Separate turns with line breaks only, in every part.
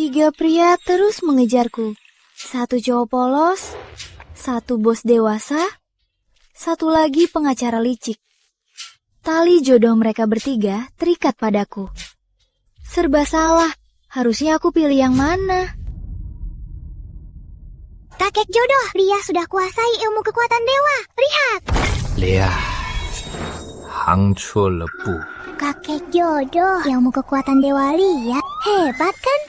3 pria terus mengejarku. 1 cowok polos, 1 bos dewasa, 1 lagi pengacara licik. Tali jodoh mereka bertiga terikat padaku. Serba salah, harusnya aku pilih yang mana?
Kakek jodoh, Lia sudah kuasai ilmu kekuatan dewa. Lihat.
Lia, hangco lepu.
Kakek jodoh, ilmu kekuatan dewa Lia. Hebat kan?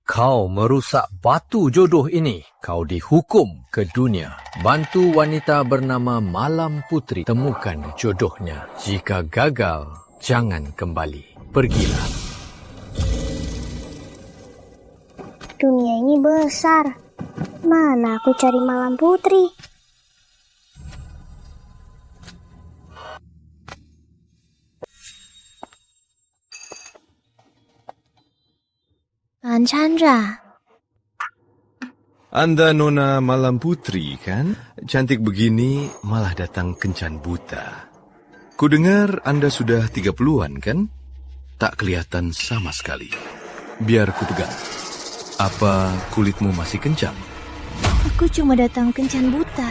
Kau merusak batu jodoh ini. Kau dihukum ke dunia. Bantu wanita bernama Malam Putri temukan jodohnya. Jika gagal, jangan kembali. Pergilah.
Dunia ini besar. Mana aku cari Malam Putri?
Tuan Chandra.
Anda Nona Malam Putri, kan? Cantik begini malah datang kencan buta. Kudengar Anda sudah 30-an, kan? Tak kelihatan sama sekali. Biar ku pegang. Apa kulitmu masih kencang?
Aku cuma datang kencan buta.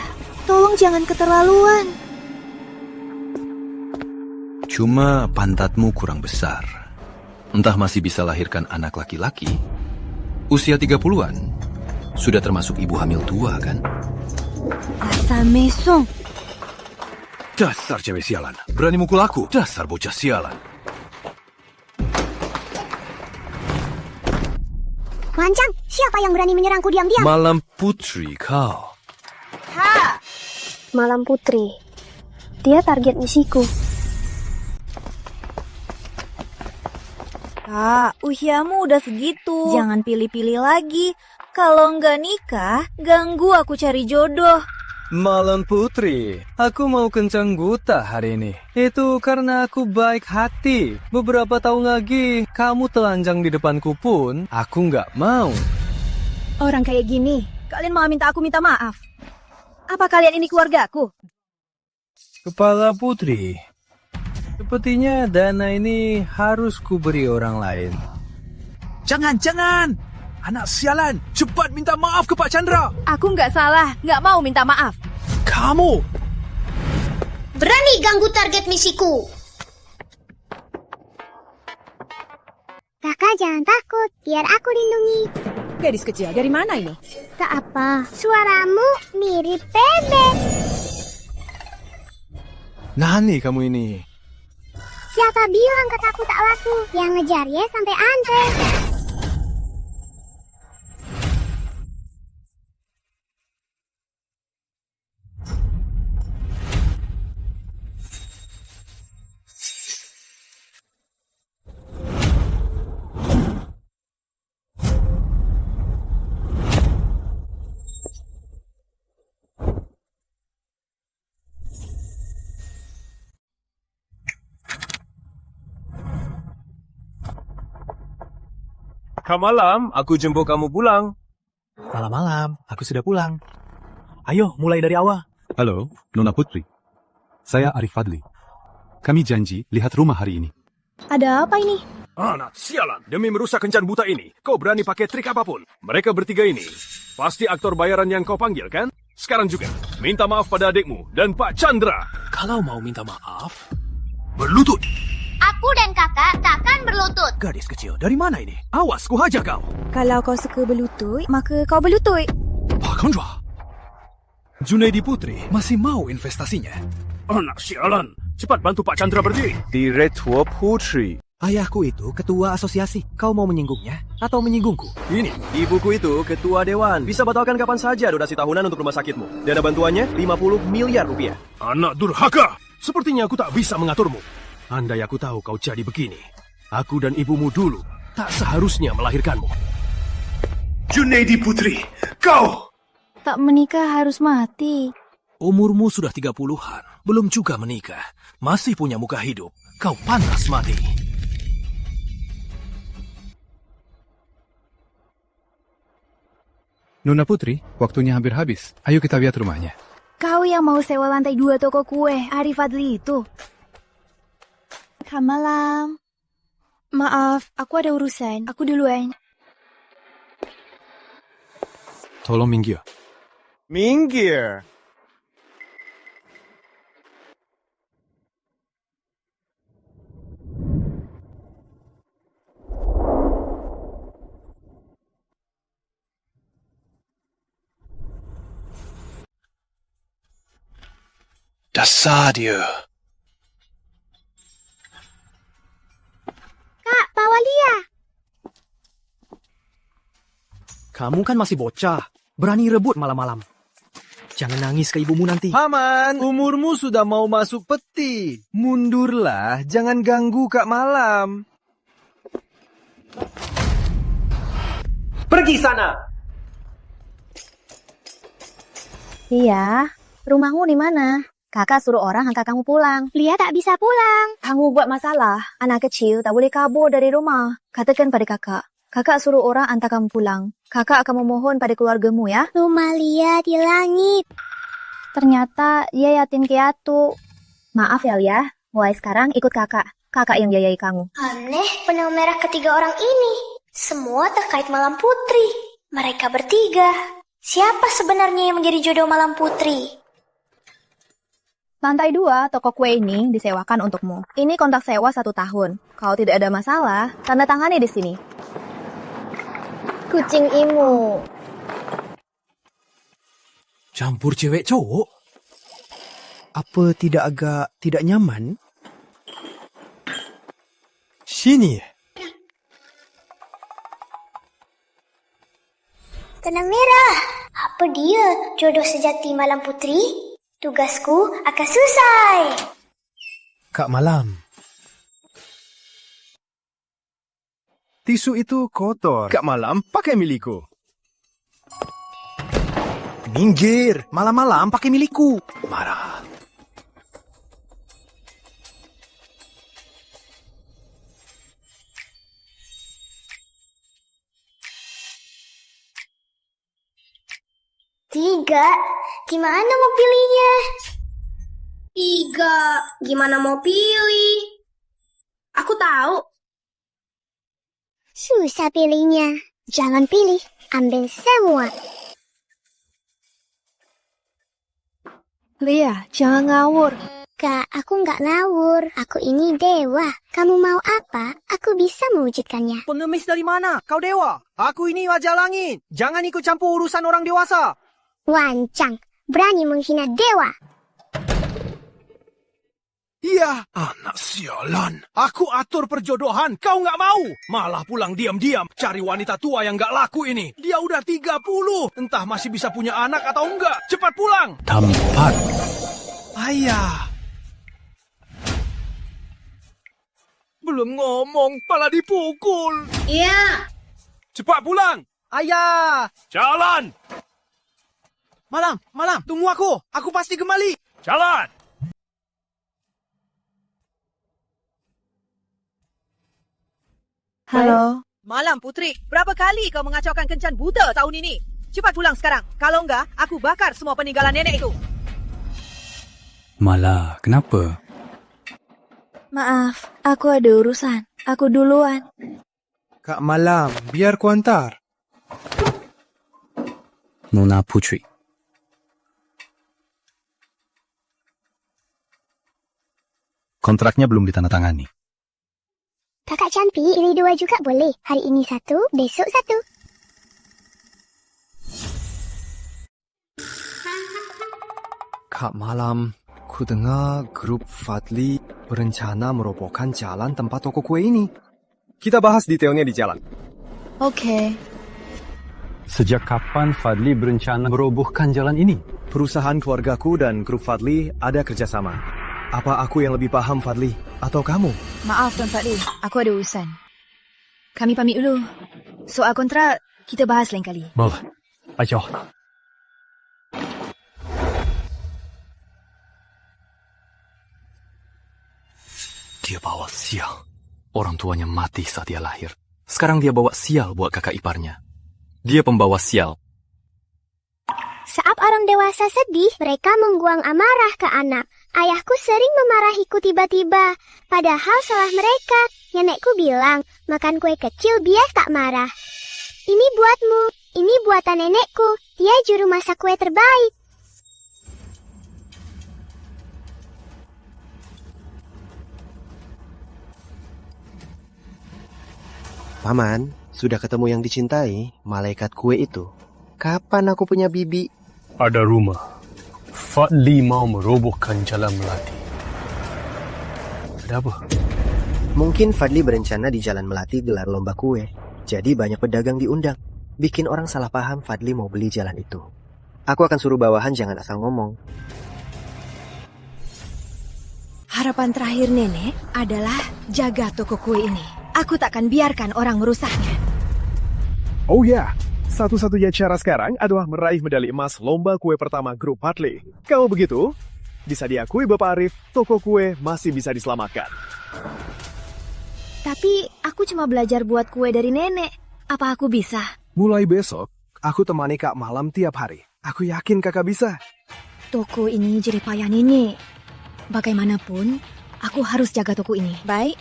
Tolong jangan keterlaluan.
Cuma pantatmu kurang besar. Entah masih bisa lahirkan anak laki-laki. Usia 30-an. Sudah termasuk ibu hamil tua, kan?
Dasar mesong.
Dasar cewek sialan. Berani mukul aku. Dasar bocah sialan.
Lancang, siapa yang berani menyerangku diam-diam?
Malam Putri kau.
Ha! Malam Putri. Dia target misiku.
Kak, usiamu udah segitu. Jangan pilih-pilih lagi. Kalau nggak nikah, ganggu aku cari jodoh.
Malam Putri, aku mau kencang buta hari ini. Itu karena aku baik hati. Beberapa tahun lagi, kamu telanjang di depanku pun, aku nggak mau.
Orang kayak gini, kalian mau minta aku minta maaf? Apa kalian ini keluargaku?
Kepala Putri, sepertinya dana ini harus kuberi orang lain.
Jangan! Anak sialan, cepat minta maaf ke Pak Chandra.
Aku nggak salah, nggak mau minta maaf.
Kamu!
Berani ganggu target misiku. Kakak jangan takut, biar aku lindungi.
Gadis kecil, dari mana ini?
Tak apa, suaramu mirip bebek.
Nani kamu ini?
Siapa bilang kataku tak laku? Yang ngejar ya sampai antre.
Malam, aku jemput kamu pulang.
Malam-malam, aku sudah pulang. Ayo, mulai dari awal.
Halo, Nona Putri. Saya Arif Fadli. Kami janji lihat rumah hari ini.
Ada apa ini?
Anak sialan, demi merusak kencan buta ini, kau berani pakai trik apapun. Mereka bertiga ini, pasti aktor bayaran yang kau panggil, kan? Sekarang juga, minta maaf pada adikmu dan Pak Chandra.
Kalau mau minta maaf,
Berlutut.
Aku dan kakak takkan berlutut.
Gadis kecil, dari mana ini? Awas, ku hajar kau.
Kalau kau suka berlutut, maka kau berlutut.
Pak Chandra. Junaidi Putri masih mau investasinya. Anak sialan, cepat bantu Pak Chandra berdiri.
Direktur Putri.
Ayahku itu ketua asosiasi. Kau mau menyinggungnya atau menyinggungku?
Ini, ibuku itu ketua dewan. Bisa batalkan kapan saja donasi tahunan untuk rumah sakitmu. Dana bantuannya 50 miliar rupiah. Anak durhaka, sepertinya aku tak bisa mengaturmu. Andai aku tahu kau jadi begini, aku dan ibumu dulu tak seharusnya melahirkanmu. Junaidi Putri, kau!
Tak menikah harus mati.
Umurmu sudah 30-an, belum juga menikah. Masih punya muka hidup, kau pantas mati.
Nona Putri, waktunya hampir habis. Ayo kita lihat rumahnya.
Kau yang mau sewa lantai 2 toko kue, Arif Fadli itu. Malam. Maaf, aku ada urusan. Aku duluan.
Tolong minggir.
Minggir.
Dasar dia.
Kak, bawa Lia.
Kamu kan masih bocah. Berani rebut malam-malam. Jangan nangis ke ibumu nanti.
Paman, umurmu sudah mau masuk peti. Mundurlah, jangan ganggu Kak Malam.
Pergi sana.
Iya, rumahmu di mana? Kakak suruh orang hantar kamu pulang.
Lia tak bisa pulang.
Kamu buat masalah. Anak kecil tak boleh kabur dari rumah. Katakan pada kakak. Kakak suruh orang hantar kamu pulang. Kakak akan memohon pada keluargamu ya.
Rumah Lia di langit.
Ternyata dia yatim piatu. Maaf ya Lia. Mulai sekarang ikut kakak. Kakak yang biayai kamu.
Aneh, benang merah ketiga orang ini. Semua terkait Malam Putri. Mereka bertiga. Siapa sebenarnya yang menjadi jodoh Malam Putri?
Lantai 2, toko kue ini disewakan untukmu. Ini kontrak sewa 1 tahun. Kalau tidak ada masalah, tanda tangani di sini. Kucing imu.
Campur cewek cowok? Apa agak tidak nyaman? Sini.
Benang merah. Apa dia jodoh sejati Malam Putri? Tugasku akan selesai.
Kak Malam. Tisu itu kotor.
Kak Malam, pakai milikku.
Minggir. Malam-malam pakai milikku. Marah.
Tiga, gimana mau pilihnya? Tiga, gimana mau pilih? Aku tahu. Susah pilihnya. Jangan pilih, ambil semua.
Lia, jangan ngawur.
Kak, aku nggak ngawur. Aku ini dewa. Kamu mau apa? Aku bisa mewujudkannya.
Pengemis dari mana? Kau dewa. Aku ini wajah langit. Jangan ikut campur urusan orang dewasa.
Wancang, berani menghina dewa.
Iya, anak sialan. Aku atur perjodohan, kau nggak mau. Malah pulang diam-diam, cari wanita tua yang nggak laku ini. Dia udah 30, entah masih bisa punya anak atau enggak. Cepat pulang.
Tempat.
Ayah. Belum ngomong, malah dipukul.
Iya.
Cepat pulang.
Ayah.
Jalan.
Malam, tunggu aku. Aku pasti kembali.
Jalan.
Halo.
Malam Putri, berapa kali kau mengacaukan kencan buta tahun ini? Cepat pulang sekarang. Kalau enggak, aku bakar semua peninggalan nenek itu.
Malah, kenapa?
Maaf, aku ada urusan. Aku duluan.
Kak Malam, biar ku antar.
Nona Putri. Kontraknya belum ditandatangani.
Kakak cantik, ini 2 juga boleh. Hari ini 1, besok 1.
Kak Malam, ku dengar grup Fadli berencana merobohkan jalan tempat toko kue ini. Kita bahas detailnya di jalan.
Oke.
Sejak kapan Fadli berencana merobohkan jalan ini?
Perusahaan keluargaku dan grup Fadli ada kerjasama. Apa aku yang lebih paham, Fadli? Atau kamu?
Maaf, Tuan Fadli. Aku ada urusan. Kami pamit dulu. Soal kontrak, kita bahas lain kali.
Boleh. Ayo. Dia bawa sial. Orang tuanya mati saat dia lahir. Sekarang dia bawa sial buat kakak iparnya. Dia pembawa sial.
Saat orang dewasa sedih, mereka membuang amarah ke anak.
Ayahku sering memarahiku tiba-tiba, padahal salah mereka. Nenekku bilang, makan kue kecil biar tak marah. Ini buatmu, ini buatan nenekku. Dia juru masak kue terbaik.
Paman, sudah ketemu yang dicintai, malaikat kue itu. Kapan aku punya bibi?
Ada rumah. Fadli mau merobohkan jalan Melati. Ada apa?
Mungkin Fadli berencana di Jalan Melati gelar lomba kue. Jadi banyak pedagang diundang. Bikin orang salah paham Fadli mau beli jalan itu. Aku akan suruh bawahan jangan asal ngomong.
Harapan terakhir nenek adalah jaga toko kue ini. Aku takkan biarkan orang merusaknya.
Oh ya, satu-satunya cara sekarang adalah meraih medali emas lomba kue pertama grup Fadli. Kalau begitu, bisa diakui Bapak Arif, toko kue masih bisa diselamatkan.
Tapi aku cuma belajar buat kue dari nenek. Apa aku bisa?
Mulai besok, aku temani Kak Malam tiap hari. Aku yakin kakak bisa.
Toko ini jerih payah nenek. Bagaimanapun, aku harus jaga toko ini.
Baik.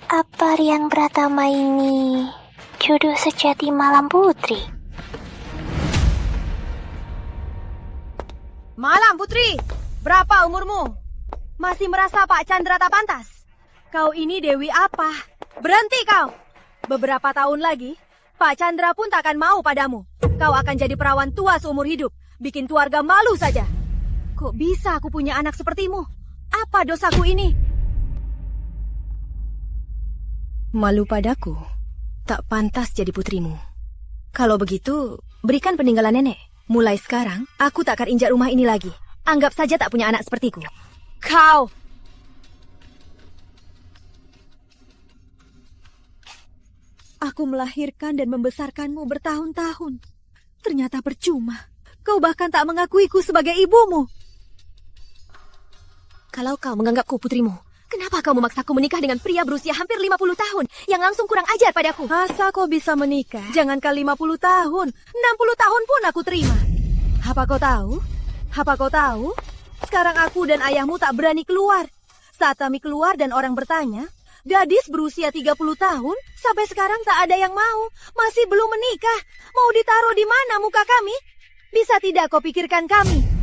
Apa Rian Pratama ini jodoh sejati Malam Putri?
Malam Putri, berapa umurmu? Masih merasa Pak Chandra tak pantas? Kau ini Dewi apa? Berhenti kau! Beberapa tahun lagi, Pak Chandra pun takkan mau padamu. Kau akan jadi perawan tua seumur hidup, bikin keluarga malu saja. Kok bisa aku punya anak sepertimu? Apa dosaku ini?
Malu padaku, tak pantas jadi putrimu. Kalau begitu, berikan peninggalan nenek. Mulai sekarang, aku tak akan injak rumah ini lagi. Anggap saja tak punya anak sepertiku.
Kau! Aku melahirkan dan membesarkanmu bertahun-tahun. Ternyata percuma. Kau bahkan tak mengakuiku sebagai ibumu.
Kalau kau menganggapku putrimu, kenapa kau memaksaku menikah dengan pria berusia hampir 50 tahun yang langsung kurang ajar padaku?
Masa kau bisa menikah? Jangankan 50 tahun, 60 tahun pun aku terima. Apa kau tahu? Apa kau tahu? Sekarang aku dan ayahmu tak berani keluar. Saat kami keluar dan orang bertanya, gadis berusia 30 tahun sampai sekarang tak ada yang mau. Masih belum menikah. Mau ditaruh di mana muka kami? Bisa tidak kau pikirkan kami?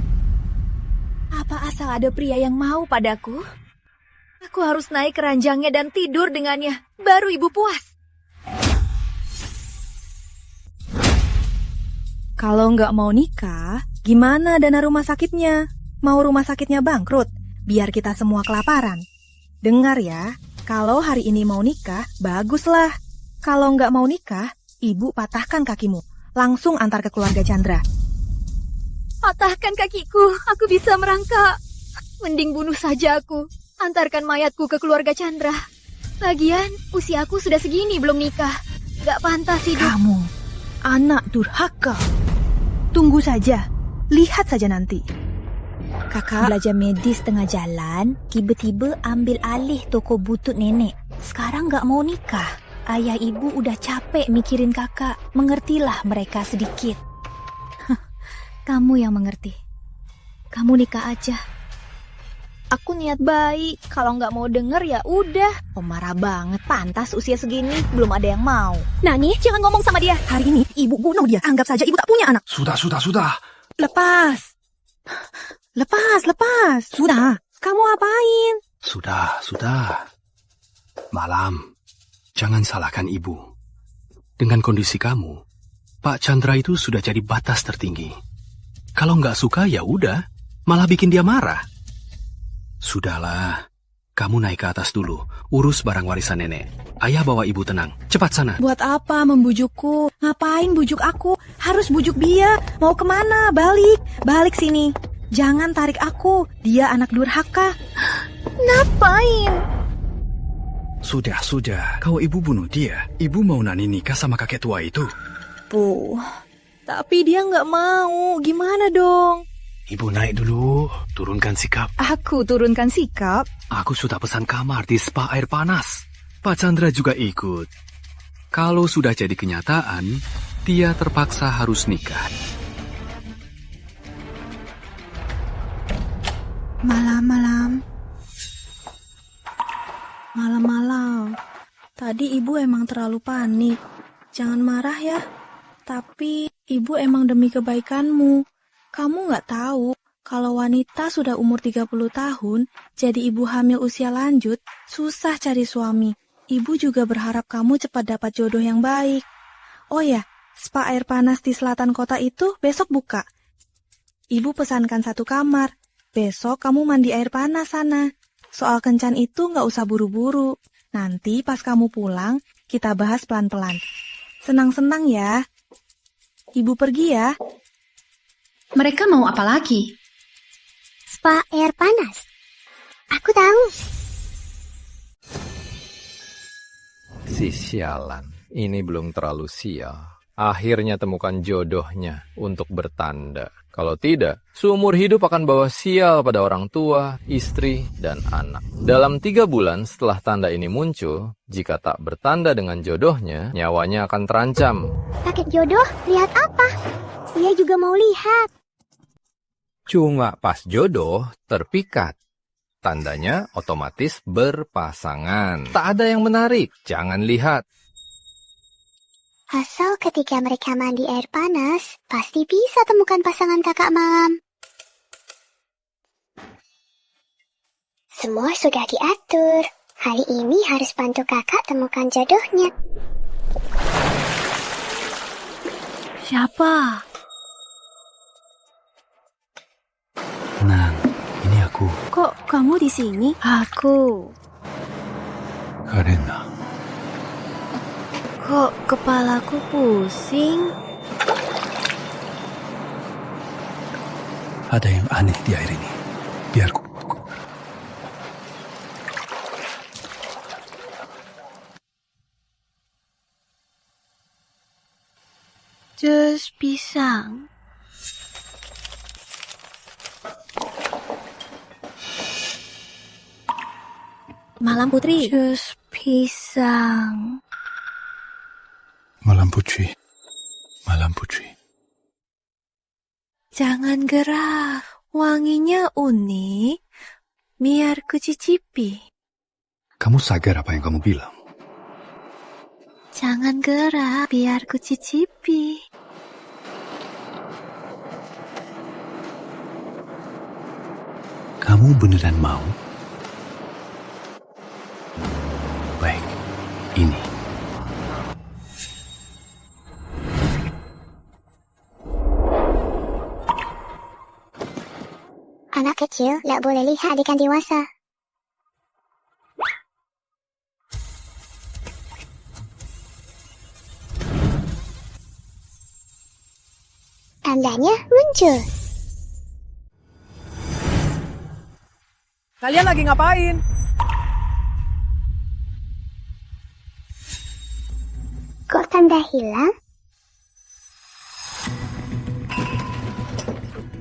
Apa asal ada pria yang mau padaku? Aku harus naik ke ranjangnya dan tidur dengannya. Baru ibu puas.
Kalau nggak mau nikah, gimana dana rumah sakitnya? Mau rumah sakitnya bangkrut, biar kita semua kelaparan. Dengar ya, kalau hari ini mau nikah, baguslah. Kalau nggak mau nikah, ibu patahkan kakimu. Langsung antar ke keluarga Chandra.
Patahkan kakiku, aku bisa merangkak. Mending bunuh saja aku. Antarkan mayatku ke keluarga Chandra. Lagian, usiaku sudah segini belum nikah. Gak pantas hidup.
Kamu, anak durhaka. Tunggu saja, lihat saja nanti. Kakak
belajar medis tengah jalan, tiba-tiba ambil alih toko butut nenek. Sekarang gak mau nikah. Ayah ibu udah capek mikirin kakak. Mengertilah mereka sedikit. Kamu yang mengerti. Kamu nikah aja.
Aku niat baik, kalau nggak mau denger ya udah. Pemarah banget, pantas usia segini, belum ada yang mau. Nani, jangan ngomong sama dia.
Hari ini ibu bunuh dia, anggap saja ibu tak punya anak.
Sudah.
Lepas. Sudah, kamu apain?
Sudah. Malam, jangan salahkan ibu. Dengan kondisi kamu, Pak Chandra itu sudah jadi batas tertinggi. Kalau nggak suka ya udah, malah bikin dia marah. Sudahlah, kamu naik ke atas dulu, urus barang warisan nenek. Ayah bawa ibu tenang, cepat sana.
Buat apa membujukku? Ngapain bujuk aku? Harus bujuk dia. Mau kemana? Balik sini. Jangan tarik aku, dia anak durhaka.
Ngapain?
Sudah. Kalau ibu bunuh dia, ibu mau Nani nikah sama kakek tua itu?
Bu, tapi dia nggak mau. Gimana dong?
Ibu naik dulu, turunkan sikap.
Aku turunkan sikap?
Aku sudah pesan kamar di spa air panas. Pak Chandra juga ikut. Kalau sudah jadi kenyataan, dia terpaksa harus nikah.
Malam-malam. Malam-malam. Tadi ibu emang terlalu panik. Jangan marah ya. Tapi ibu emang demi kebaikanmu. Kamu nggak tahu kalau wanita sudah umur 30 tahun, jadi ibu hamil usia lanjut, susah cari suami. Ibu juga berharap kamu cepat dapat jodoh yang baik. Oh ya, spa air panas di selatan kota itu besok buka. Ibu pesankan 1 kamar. Besok kamu mandi air panas sana. Soal kencan itu nggak usah buru-buru. Nanti pas kamu pulang, kita bahas pelan-pelan. Senang-senang ya. Ibu pergi ya.
Mereka mau apa lagi?
Spa air panas. Aku tahu.
Si sialan, ini belum terlalu sial. Akhirnya temukan jodohnya untuk bertanda. Kalau tidak, seumur hidup akan bawa sial pada orang tua, istri, dan anak. Dalam 3 bulan setelah tanda ini muncul, jika tak bertanda dengan jodohnya, nyawanya akan terancam.
Paket jodoh, lihat apa? Dia juga mau lihat.
Cuma pas jodoh, terpikat. Tandanya otomatis berpasangan. Tak ada yang menarik, jangan lihat.
Asal ketika mereka mandi air panas, pasti bisa temukan pasangan kakak malam. Semua sudah diatur. Hari ini harus bantu kakak temukan jodohnya.
Siapa?
Tenang, ini aku.
Kok kamu di sini? Aku.
Karena.
Kok kepalaku pusing?
Ada yang aneh di air ini. Biar ku.
Jus pisang. Malam Putri. Jus pisang.
Malam Putri. Malam Putri.
Jangan gerah. Wanginya unik. Biar ku cicipi.
Kamu sadar apa yang kamu bilang?
Jangan gerah. Biar ku cicipi.
Kamu beneran mau? Baik. Ini.
Anak kecil tidak boleh lihat ikan dewasa. Tandanya muncul.
Kalian lagi ngapain?
Kok tanda hilang?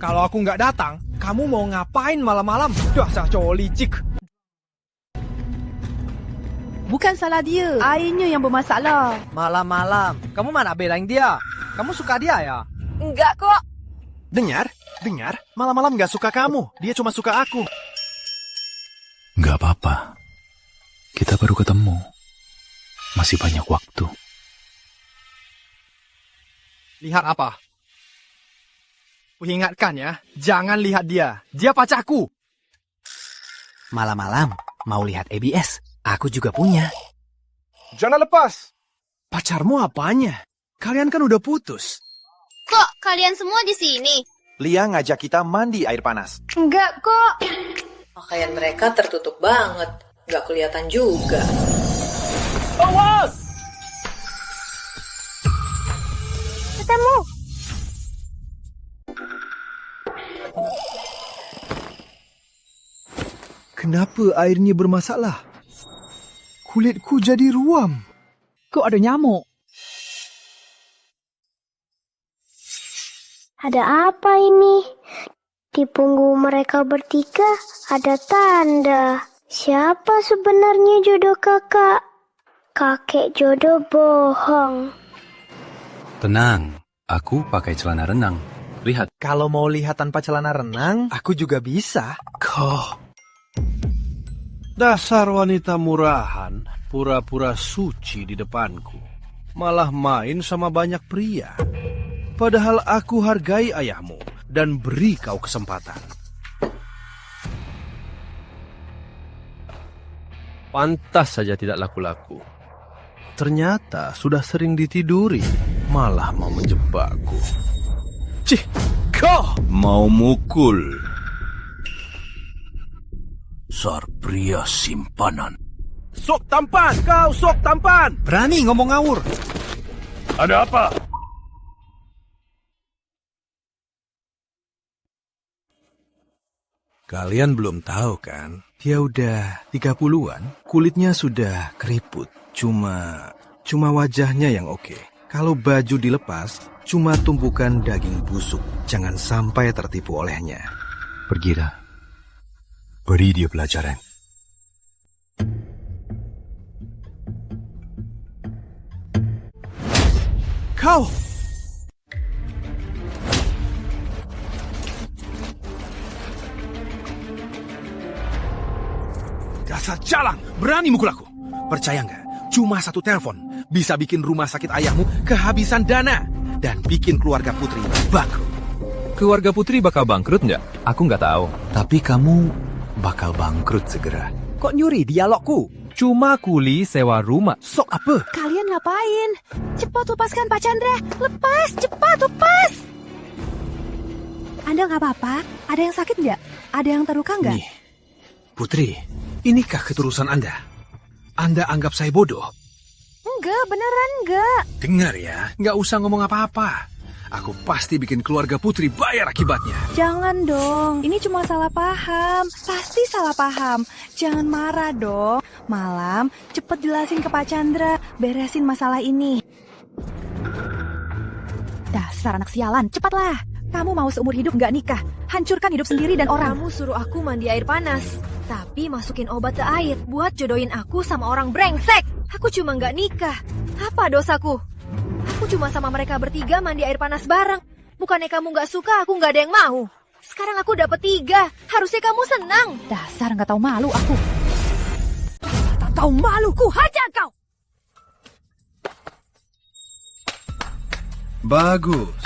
Kalau aku nggak datang, kamu mau ngapain malam-malam? Dasar cowok licik.
Bukan salah dia, airnya yang bermasalah.
Malam-malam, kamu mana belain dia? Kamu suka dia ya?
Enggak kok.
Dengar, malam-malam nggak suka kamu. Dia cuma suka aku.
Nggak apa-apa. Kita baru ketemu. Masih banyak waktu.
Lihat apa? Kuingatkan ya, jangan lihat dia. Dia pacarku.
Malam-malam, mau lihat ABS? Aku juga punya.
Jangan lepas. Pacarmu apanya? Kalian kan udah putus.
Kok kalian semua di sini?
Lia ngajak kita mandi air panas.
Enggak kok.
Pakaian mereka tertutup banget. Nggak kelihatan juga.
Awas!
Ketemu.
Kenapa airnya bermasalah? Kulitku jadi ruam.
Kok ada nyamuk?
Ada apa ini? Di punggung mereka bertiga ada tanda. Siapa sebenarnya jodoh kakak? Kakek jodoh bohong.
Tenang, aku pakai celana renang.
Lihat.
Kalau mau lihat tanpa celana renang, aku juga bisa.
Kau. Dasar wanita murahan, pura-pura suci di depanku. Malah main sama banyak pria. Padahal aku hargai ayahmu dan beri kau kesempatan. Pantas saja tidak laku-laku. Ternyata sudah sering ditiduri, malah mau menjebakku. Cih, kau
mau mukul.
Dasar pria simpanan. Sok tampan, kau sok tampan.
Berani ngomong ngawur.
Ada apa?
Kalian belum tahu kan? Dia udah 30-an, kulitnya sudah keriput. Cuma wajahnya yang oke. Kalau baju dilepas, cuma tumpukan daging busuk. Jangan sampai tertipu olehnya.
Pergilah. Beri dia pelajaran.
Kau!
Dasar jalang, berani mukul aku. Percaya nggak? Cuma satu telepon bisa bikin rumah sakit ayahmu kehabisan dana dan bikin keluarga Putri bangkrut.
Keluarga Putri bakal bangkrut nggak? Aku nggak tahu.
Tapi kamu bakal bangkrut segera.
Kok nyuri dialogku?
Cuma kuli sewa rumah.
Sok apa?
Kalian ngapain? Cepat lepaskan Pak Chandra. Lepas, cepat lepas. Anda nggak apa-apa? Ada yang sakit nggak? Ada yang terluka nggak?
Nih, Putri, inikah keterusan Anda? Anda anggap saya bodoh?
Enggak, beneran enggak.
Dengar ya, nggak usah ngomong apa-apa. Aku pasti bikin keluarga Putri bayar akibatnya.
Jangan dong, ini cuma salah paham. Pasti salah paham. Jangan marah dong. Malam, cepet jelasin ke Pak Chandra. Beresin masalah ini.
Dasar anak sialan, cepatlah. Kamu mau seumur hidup nggak nikah? Hancurkan hidup sendiri dan orang. Kamu suruh aku mandi air panas. Tapi masukin obat ke air buat jodohin aku sama orang brengsek. Aku cuma nggak nikah. Apa dosaku? Aku cuma sama mereka bertiga mandi air panas bareng. Bukannya kamu nggak suka, aku nggak ada yang mau. Sekarang aku dapet 3. Harusnya kamu senang. Dasar nggak tahu malu aku. Dasar tak tahu malu, ku hajar kau.
Bagus.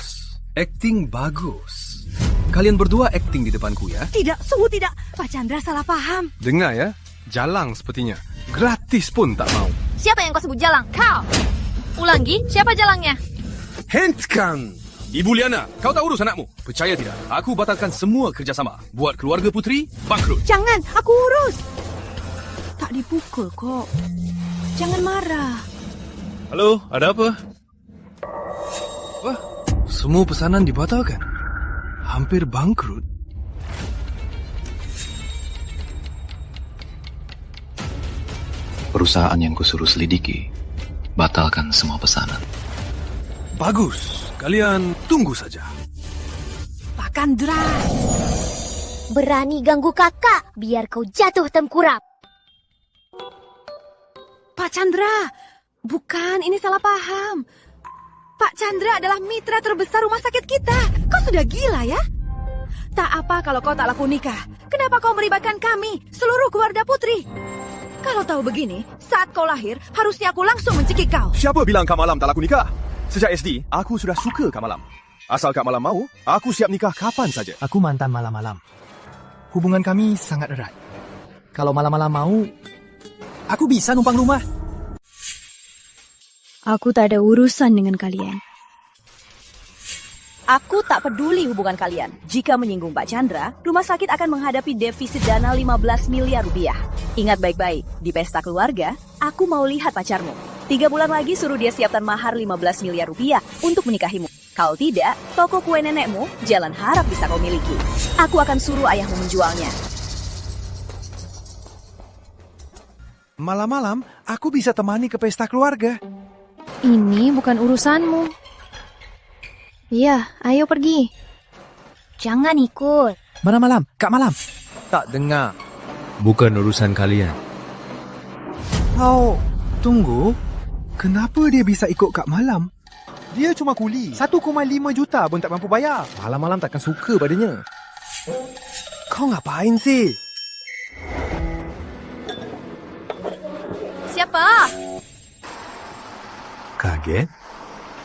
Acting bagus. Kalian berdua acting di depanku ya.
Tidak, sungguh tidak. Pak Chandra salah paham.
Dengar ya, jalang sepertinya. Gratis pun tak mau.
Siapa yang kau sebut jalang? Kau! Ulangi, siapa jalangnya?
Hentikan! Ibu Liana, kau tak urus anakmu. Percaya tidak, aku batalkan semua kerjasama. Buat keluarga Putri bangkrut.
Jangan, aku urus. Tak dipukul kok. Jangan marah.
Halo, ada apa? Wah, semua pesanan dibatalkan. Hampir bangkrut.
Perusahaan yang kusuruh selidiki, batalkan semua pesanan.
Bagus, kalian tunggu saja.
Pak Chandra.
Berani ganggu kakak, biar kau jatuh tengkurap.
Pak Chandra, bukan, ini salah paham. Pak Chandra adalah mitra terbesar rumah sakit kita. Kau sudah gila ya? Tak apa kalau kau tak laku nikah. Kenapa kau melibatkan kami, seluruh keluarga Putri? Kalau tahu begini, saat kau lahir, harusnya aku langsung mencekik kau.
Siapa bilang Kak Malam tak laku nikah? Sejak SD, aku sudah suka Kak Malam. Asal Kak Malam mau, aku siap nikah kapan saja.
Aku mantan malam-malam. Hubungan kami sangat erat. Kalau malam-malam mau, aku bisa numpang rumah.
Aku tak ada urusan dengan kalian.
Aku tak peduli hubungan kalian. Jika menyinggung Pak Chandra, rumah sakit akan menghadapi defisit dana 15 miliar rupiah. Ingat baik-baik, di pesta keluarga, aku mau lihat pacarmu. 3 bulan lagi suruh dia siapkan mahar 15 miliar rupiah untuk menikahimu. Kalau tidak, toko kue nenekmu, Jalan Harap bisa kau miliki. Aku akan suruh ayahmu menjualnya.
Malam-malam, aku bisa temani ke pesta keluarga.
Ini bukan urusanmu. Iya, ayo pergi.
Jangan ikut.
Mana malam? Kak Malam.
Tak dengar.
Bukan urusan kalian.
Oh, tunggu. Kenapa dia bisa ikut Kak Malam?
Dia cuma kuli. 1,5 juta pun tak mampu bayar.
Malam-malam takkan suka padanya.
Kau ngapain sih?
Siapa?
Kaget?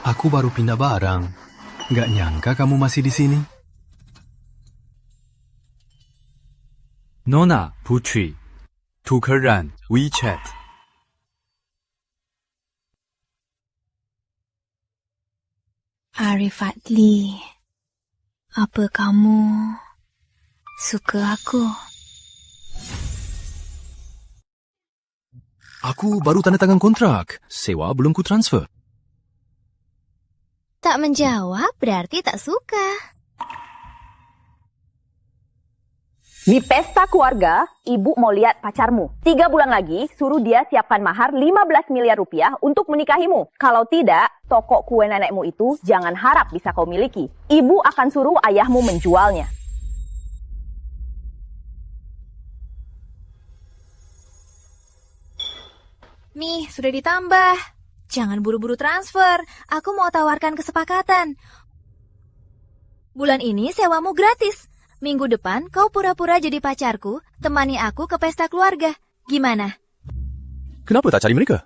Aku baru pindah barang. Nggak nyangka kamu masih di sini.
Nona Putri, tukeran WeChat.
Arifatli, apa kamu suka aku?
Aku baru tanda tangan kontrak. Sewa belum ku transfer.
Tak menjawab berarti tak suka.
Di pesta keluarga, ibu mau lihat pacarmu. 3 bulan lagi, suruh dia siapkan mahar 15 miliar rupiah untuk menikahimu. Kalau tidak, toko kue nenekmu itu jangan harap bisa kau miliki. Ibu akan suruh ayahmu menjualnya.
Nih, sudah ditambah. Jangan buru-buru transfer. Aku mau tawarkan kesepakatan. Bulan ini sewamu gratis. Minggu depan kau pura-pura jadi pacarku, temani aku ke pesta keluarga. Gimana?
Kenapa tak cari mereka?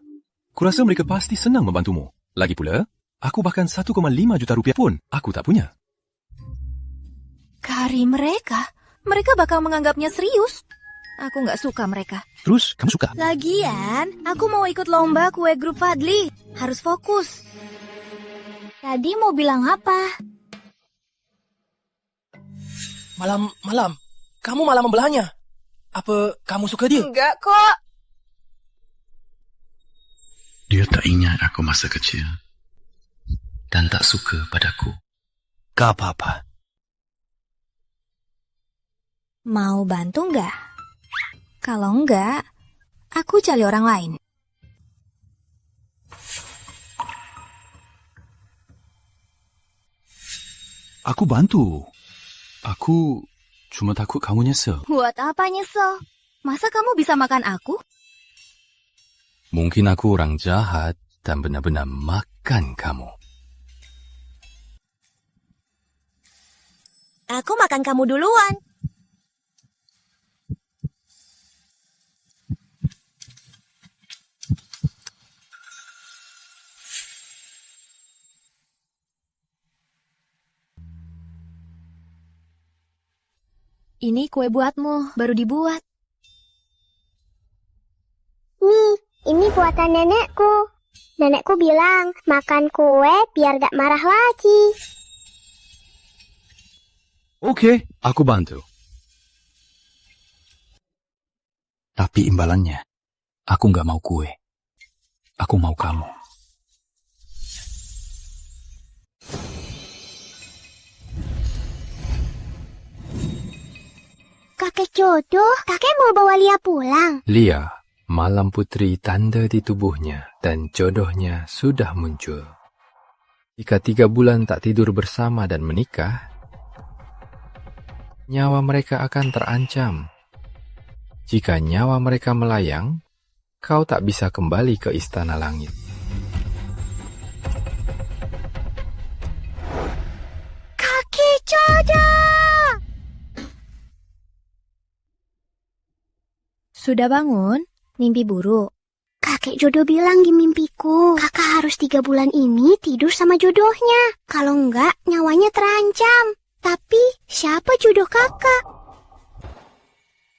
Kurasa mereka pasti senang membantumu. Lagi pula, aku bahkan 1,5 juta rupiah pun aku tak punya.
Kari mereka? Mereka bakal menganggapnya serius. Aku nggak suka mereka.
Terus, kamu suka?
Lagian, aku mau ikut lomba kue grup Fadli. Harus fokus. Tadi mau bilang apa?
Malam. Kamu malah membelahnya. Apa kamu suka dia?
Enggak kok.
Dia tak ingat aku masa kecil. Dan tak suka padaku.
Gak apa-apa.
Mau bantu nggak? Kalau nggak, aku cari orang lain.
Aku bantu. Aku cuma takut kamu nyesel.
Buat apa nyesel? Masa kamu bisa makan aku?
Mungkin aku orang jahat dan benar-benar makan kamu.
Aku makan kamu duluan. Ini kue buatmu, baru dibuat.
Nih, ini buatan nenekku. Nenekku bilang, makan kue biar gak marah lagi.
Oke, aku bantu. Tapi imbalannya, aku nggak mau kue. Aku mau kamu.
Kakek jodoh, kakek mau bawa Lia pulang.
Lia, malam putri tanda di tubuhnya dan jodohnya sudah muncul. Jika 3 bulan tak tidur bersama dan menikah, nyawa mereka akan terancam. Jika nyawa mereka melayang, kau tak bisa kembali ke istana langit.
Kakek jodoh!
Sudah bangun? Mimpi buruk?
Kakek jodoh bilang di mimpiku, kakak harus 3 bulan ini tidur sama jodohnya. Kalau enggak, nyawanya terancam. Tapi, siapa jodoh kakak?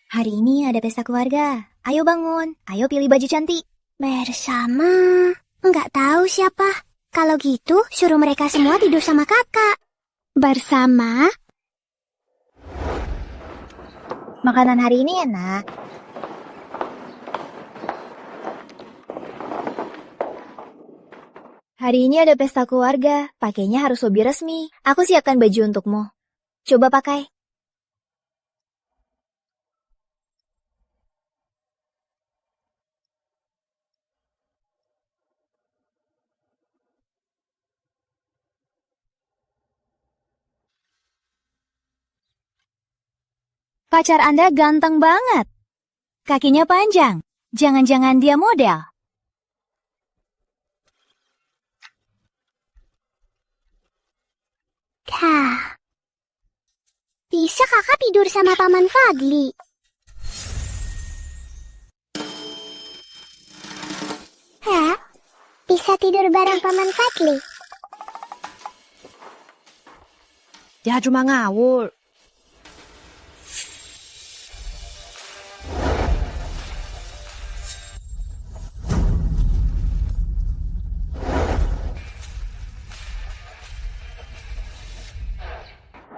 Hari ini ada pesta keluarga. Ayo bangun, ayo pilih baju cantik.
Bersama, enggak tahu siapa. Kalau gitu, suruh mereka semua tidur sama kakak. Bersama?
Makanan hari ini enak. Hari ini ada pesta keluarga, pakainya harus lebih resmi. Aku siapkan baju untukmu. Coba pakai. Pacar Anda ganteng banget. Kakinya panjang. Jangan-jangan dia model.
Bisa kakak tidur sama Paman Fadli. Hah? Bisa tidur bareng Paman Fadli?
Jangan cuma ngawur.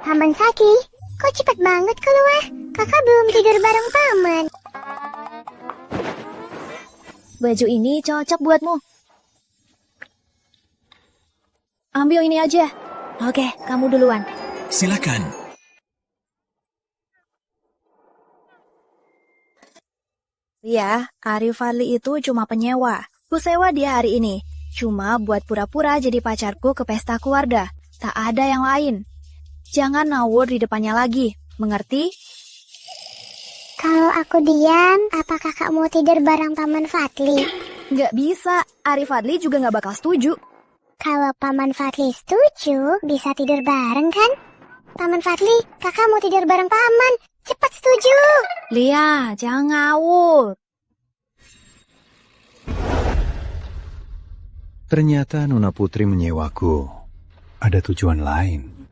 Paman Fadli, kok cepet banget keluar? Kakak belum tidur bareng Paman.
Baju ini cocok buatmu. Ambil ini aja. Oke, kamu duluan.
Silakan.
Ya, Arif Fadli itu cuma penyewa. Ku sewa dia hari ini. Cuma buat pura-pura jadi pacarku ke pesta keluarga. Tak ada yang lain. Jangan ngawur di depannya lagi. Mengerti?
Kalau aku diam, apa kakak mau tidur bareng Paman Fadli?
Nggak bisa. Arif Fadli juga nggak bakal setuju.
Kalau Paman Fadli setuju, bisa tidur bareng kan? Paman Fadli, kakak mau tidur bareng Paman. Cepat setuju.
Lia, jangan ngawur.
Ternyata Nona Putri menyewaku. Ada tujuan lain.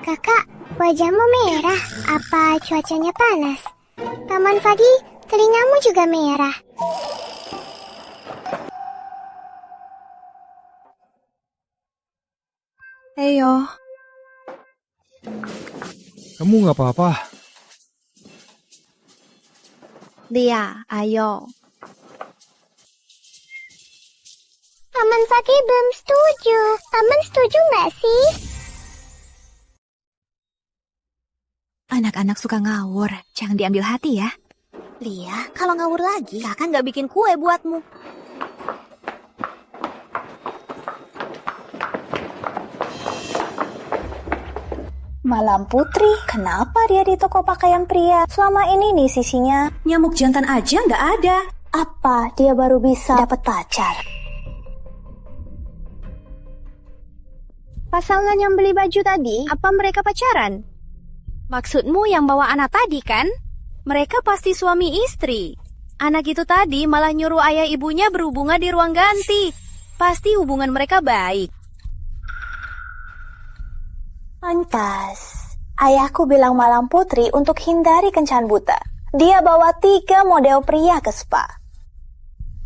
Kakak, wajahmu merah. Apa cuacanya panas? Paman Fadli, telingamu juga merah.
Eyo.
Kamu nggak apa-apa?
Lia, ayo.
Paman Fadli belum setuju. Paman setuju nggak sih?
Anak-anak suka ngawur, jangan diambil hati ya.
Lia, kalau ngawur lagi, kakak nggak bikin kue buatmu.
Malam Putri, kenapa dia di toko pakaian pria? Selama ini nih sisinya
Nyamuk jantan aja nggak ada.
apa dia baru bisa dapat pacar?
Pasangan yang beli baju tadi, apa mereka pacaran? Maksudmu yang bawa anak tadi kan? Mereka pasti suami istri. Anak itu tadi malah nyuruh ayah ibunya berhubungan di ruang ganti. Pasti hubungan mereka baik.
Pantas. Ayahku bilang Malam Putri untuk hindari kencan buta. Dia bawa 3 model pria ke spa.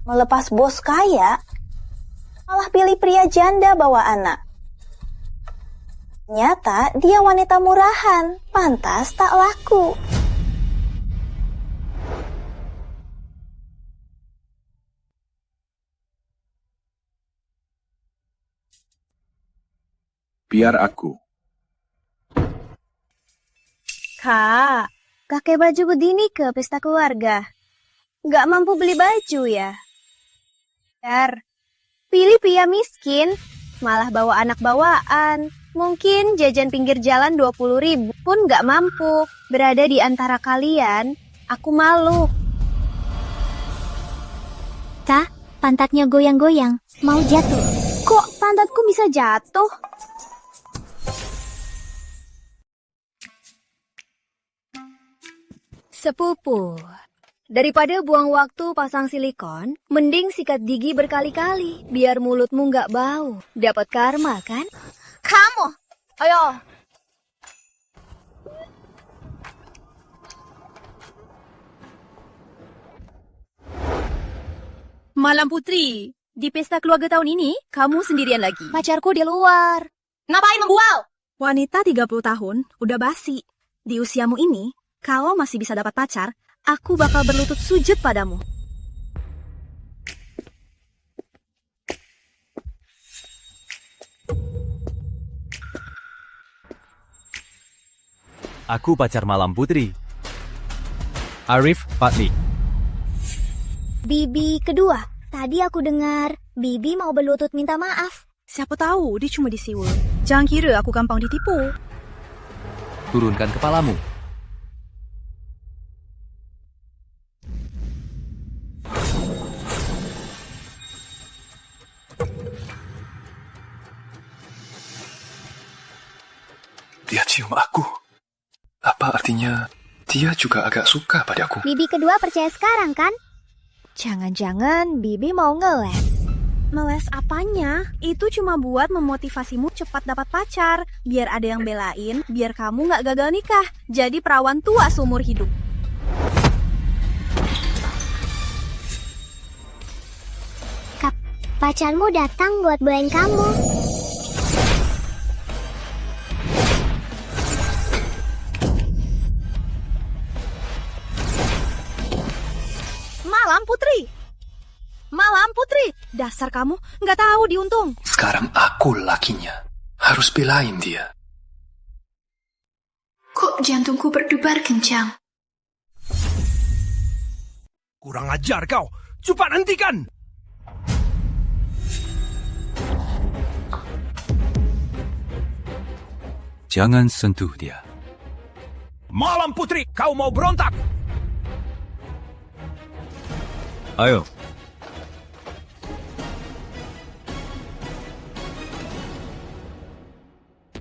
Melepas bos kaya, malah pilih pria janda bawa anak. Ternyata dia wanita murahan, pantas tak laku.
Biar aku.
Kak, pakai baju begini ke pesta keluarga. Nggak mampu beli baju ya? Pilih pria miskin, malah bawa anak bawaan. Mungkin jajan pinggir jalan 20.000 pun nggak mampu. Berada di antara kalian, aku malu.
Ta, pantatnya goyang-goyang, mau jatuh.
Kok pantatku bisa jatuh? Sepupu, daripada buang waktu pasang silikon, mending sikat gigi berkali-kali, biar mulutmu nggak bau. Dapat karma kan? Kamu, ayo.
Malam Putri, di pesta keluarga tahun ini, kamu sendirian lagi.
Pacarku di luar.
Ngapain membual? Wanita 30 tahun, udah basi. Di usiamu ini, kalau masih bisa dapat pacar, aku bakal berlutut sujud padamu.
Aku pacar Malam Putri. Arif Fadli.
Bibi kedua. Tadi aku dengar Bibi mau berlutut minta maaf.
Siapa tahu dia cuma disiul. Jangan kira aku gampang ditipu.
Turunkan kepalamu.
Dia cium aku. Apa artinya dia juga agak suka padaku?
Bibi kedua percaya sekarang kan?
Jangan-jangan Bibi mau ngeles.
Meles apanya? Itu cuma buat memotivasimu cepat dapat pacar. Biar ada yang belain, biar kamu gak gagal nikah. Jadi perawan tua seumur hidup.
Pacarmu datang buat belain kamu.
Malam Putri! Malam Putri! Dasar kamu nggak tahu diuntung.
Sekarang aku lakinya. Harus belain dia.
Kok jantungku berdebar kencang?
Kurang ajar kau! Cepat hentikan!
Jangan sentuh dia.
Malam Putri, kau mau berontak?
Ayo.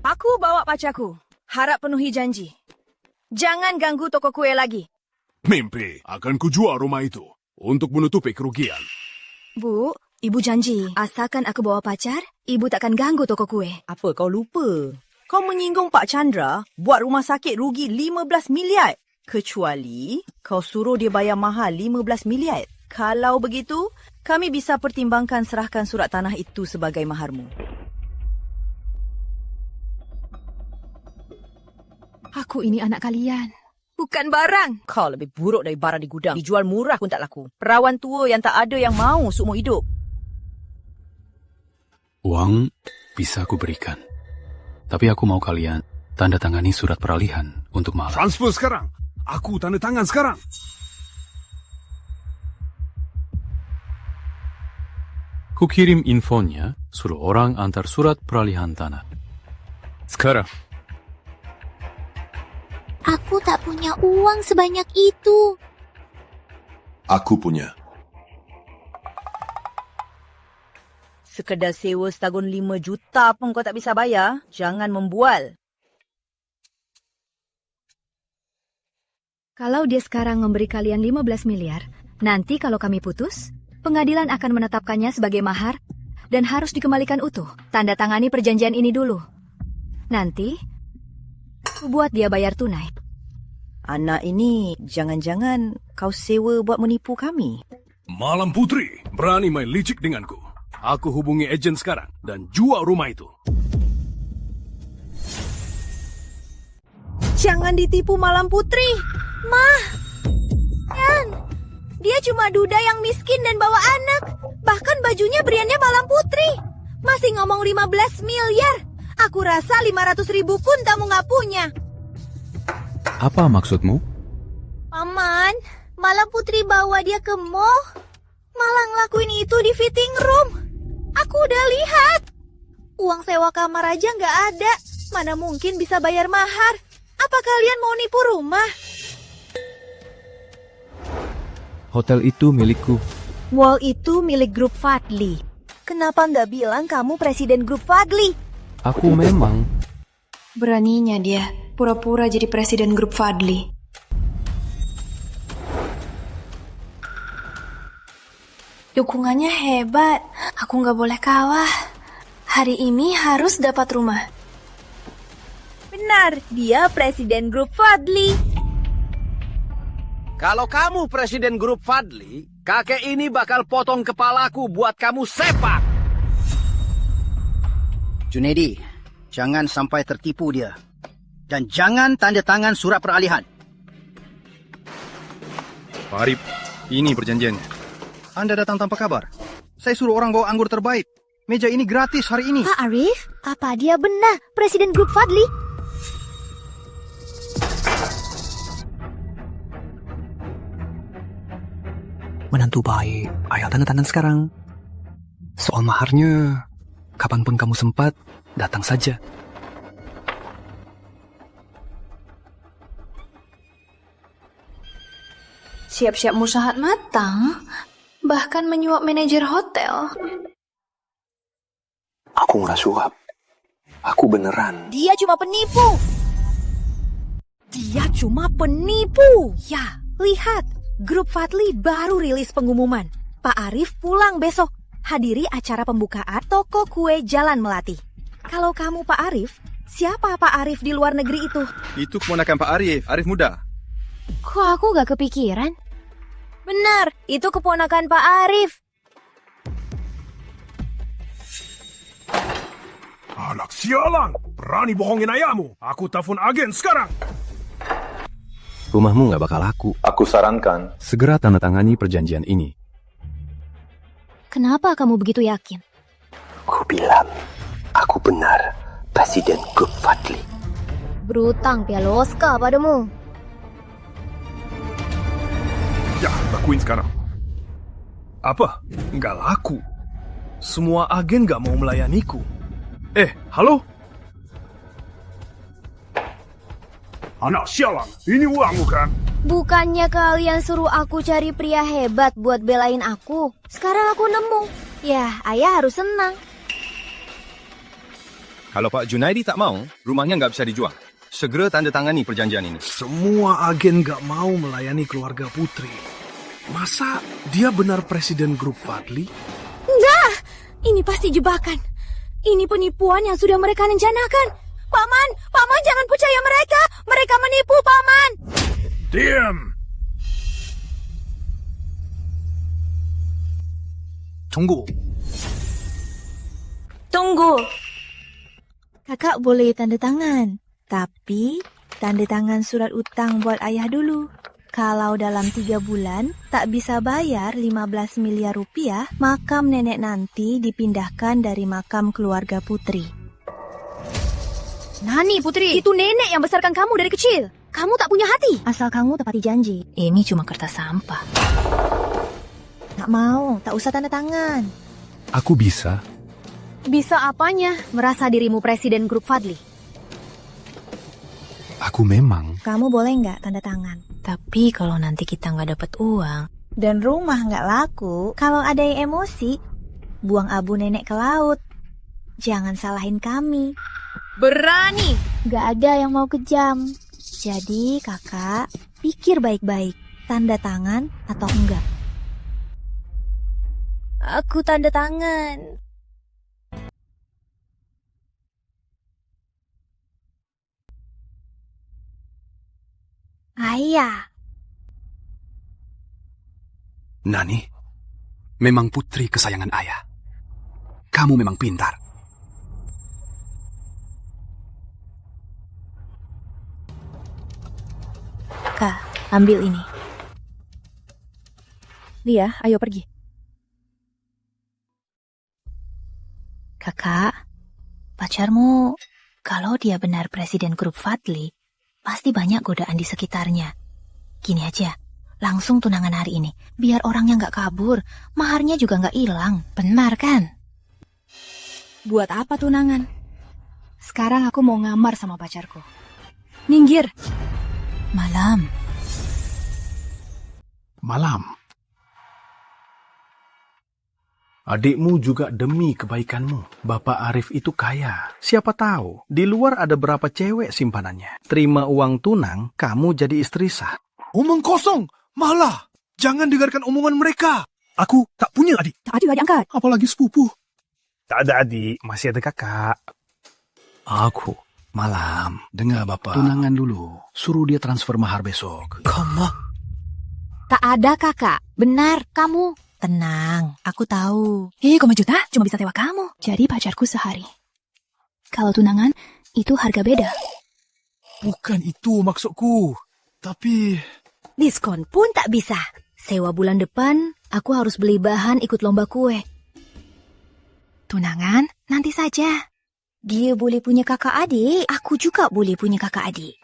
Aku bawa pacarku. Harap penuhi janji. Jangan ganggu toko kue lagi.
Mimpi, akan kujual rumah itu untuk menutupi kerugian.
Bu, ibu janji. Asalkan aku bawa pacar, ibu takkan ganggu toko kue. Apa kau lupa? Kau menyinggung Pak Chandra buat rumah sakit rugi 15 miliar. Kecuali kau suruh dia bayar mahal 15 miliar. Kalau begitu, kami bisa pertimbangkan serahkan surat tanah itu sebagai maharmu.
Aku ini anak kalian.
Bukan barang. Kau lebih buruk dari barang di gudang. Dijual murah pun tak laku. Perawan tua yang tak ada yang mau seumur hidup.
Uang bisa aku berikan. Tapi aku mau kalian tanda tangani surat peralihan untuk Malam.
Transfer sekarang. Aku tanda tangan sekarang.
Kukirim infonya, suruh orang antar surat peralihan tanah. Sekarang.
Aku tak punya uang sebanyak itu.
Aku punya.
Sekedar sewa setahun 5 juta pun kau tak bisa bayar. Jangan membual.
Kalau dia sekarang memberi kalian 15 miliar, nanti kalau kami putus, pengadilan akan menetapkannya sebagai mahar dan harus dikembalikan utuh. Tanda tangani perjanjian ini dulu. Nanti, buat dia bayar tunai.
Anak ini, jangan-jangan kau sewa buat menipu kami.
Malam Putri, berani main licik denganku. Aku hubungi ejen sekarang dan jual rumah itu.
Jangan ditipu Malam Putri. Mah, Yan, dia cuma duda yang miskin dan bawa anak. Bahkan bajunya beriannya Malam Putri. Masih ngomong 15 miliar. Aku rasa 500.000 pun kamu nggak punya.
Apa maksudmu?
Paman, Malam Putri bawa dia ke mall. Malah ngelakuin itu di fitting room. Aku udah lihat.
Uang sewa kamar aja nggak ada. Mana mungkin bisa bayar mahar? Apa kalian mau nipu rumah?
Hotel itu milikku.
Mall itu milik grup Fadli.
Kenapa nggak bilang kamu presiden grup Fadli?
Aku memang.
Beraninya dia pura-pura jadi presiden grup Fadli. Dukungannya hebat. Aku nggak boleh kalah. Hari ini harus dapat rumah.
Benar, dia presiden grup Fadli.
Kalau kamu presiden grup Fadli, kakek ini bakal potong kepalaku buat kamu sepak.
Junedi, jangan sampai tertipu dia. Dan jangan tanda tangan surat peralihan.
Pak Arif, ini perjanjiannya. Anda datang tanpa kabar. Saya suruh orang bawa anggur terbaik. Meja ini gratis hari ini.
Pak Arif, apa dia benar presiden grup Fadli?
Menantu baik, ayo tanda tangan sekarang. Soal maharnya, kapanpun kamu sempat, datang saja.
Siap-siap musahat matang, bahkan menyuap manajer hotel.
Aku nggak suap. Aku beneran.
Dia cuma penipu. Dia cuma penipu. Ya, lihat. Grup Fadli baru rilis pengumuman. Pak Arif pulang besok. Hadiri acara pembukaan toko kue Jalan Melati. Kalau kamu Pak Arif, siapa Pak Arif di luar negeri itu?
Itu keponakan Pak Arif, Arif muda.
Kok aku gak kepikiran? Benar, itu keponakan Pak Arif.
Anak sialan, berani bohongin ayahmu. Aku telepon agen sekarang.
Rumahmu nggak bakal laku. Aku sarankan segera tanda tangani perjanjian ini.
Kenapa kamu begitu yakin?
Ku bilang, aku benar Presiden Grup Fadli.
Berutang piala Oscar padamu.
Ya, lakuin sekarang. Apa? Nggak laku. Semua agen nggak mau melayaniku. Halo? Anak sialan, ini uangmu kan?
Bukannya kalian suruh aku cari pria hebat buat belain aku. Sekarang aku nemu. Ya, ayah harus senang.
Kalau Pak Junaidi tak mau, rumahnya nggak bisa dijual. Segera tanda tangani perjanjian ini.
Semua agen nggak mau melayani keluarga Putri. Masa dia benar Presiden Grup Fadli?
Enggak! Ini pasti jebakan. Ini penipuan yang sudah mereka rencanakan. Paman jangan percaya mereka. Mereka menipu, Paman.
Diam.
Tunggu. Kakak boleh tanda tangan, tapi tanda tangan surat utang buat ayah dulu. Kalau dalam 3 bulan tak bisa bayar 15 miliar rupiah, makam nenek nanti dipindahkan dari makam keluarga Putri.
Nani Putri, itu nenek yang besarkan kamu dari kecil. Kamu tak punya hati.
Asal kamu tepati janji.
Ini cuma kertas sampah.
Tak mau, tak usah tanda tangan.
Aku bisa.
Bisa apanya? Merasa dirimu Presiden Grup Fadli?
Aku memang.
Kamu boleh nggak tanda tangan?
Tapi kalau nanti kita nggak dapat uang
dan rumah nggak laku, kalau ada yang emosi, buang abu nenek ke laut. Jangan salahin kami.
Berani!
Nggak ada yang mau kejam. Jadi kakak, pikir baik-baik, tanda tangan atau enggak.
Aku tanda tangan. Ayah.
Nani, memang putri kesayangan ayah. Kamu memang pintar.
Kak, ambil ini.
Lia, ayo pergi.
Kakak, pacarmu, kalau dia benar Presiden Grup Fadli, pasti banyak godaan di sekitarnya. Gini aja, langsung tunangan hari ini. Biar orangnya nggak kabur, maharnya juga nggak hilang. Benar kan?
Buat apa tunangan? Sekarang aku mau ngamar sama pacarku. Minggir.
Malam.
Adikmu juga demi kebaikanmu. Bapak Arif itu kaya. Siapa tahu, di luar ada berapa cewek simpanannya. Terima uang tunang, kamu jadi istri sah.
Omong kosong, malah. Jangan dengarkan omongan mereka. Aku tak punya adik.
Tak ada adik angkat.
Apalagi sepupu.
Tak ada adik, masih ada kakak.
Aku, Malam, dengar Bapak. Tunangan dulu. Suruh dia transfer mahar besok.
Kamu?
Tak ada kakak. Benar, kamu.
Tenang, aku tahu.
5 juta cuma bisa sewa kamu. Jadi pacarku sehari. Kalau tunangan, itu harga beda.
Bukan itu maksudku. Tapi...
Diskon pun tak bisa. Sewa bulan depan, aku harus beli bahan ikut lomba kue. Tunangan, nanti saja.
Dia boleh punya kakak adik. Aku juga boleh punya kakak adik.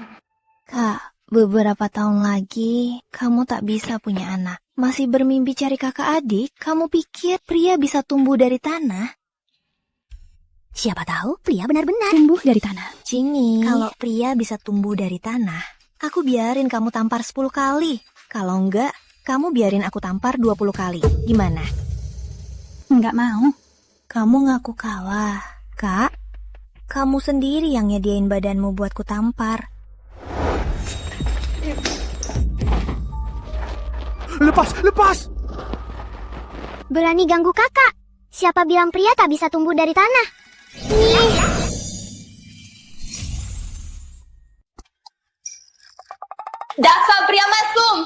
Kak, beberapa tahun lagi, kamu tak bisa punya anak. Masih bermimpi cari kakak adik? Kamu pikir pria bisa tumbuh dari tanah?
Siapa tahu pria benar-benar tumbuh dari tanah.
Cini, kalau pria bisa tumbuh dari tanah, aku biarin kamu tampar 10 kali. Kalau enggak, kamu biarin aku tampar 20 kali. Gimana?
Enggak mau.
Kamu ngaku kalah. Kak, kamu sendiri yang nyediain badanmu buat ku tampar.
Lepas, lepas!
Berani ganggu kakak. Siapa bilang pria tak bisa tumbuh dari tanah? Nih.
Dasar pria mesum!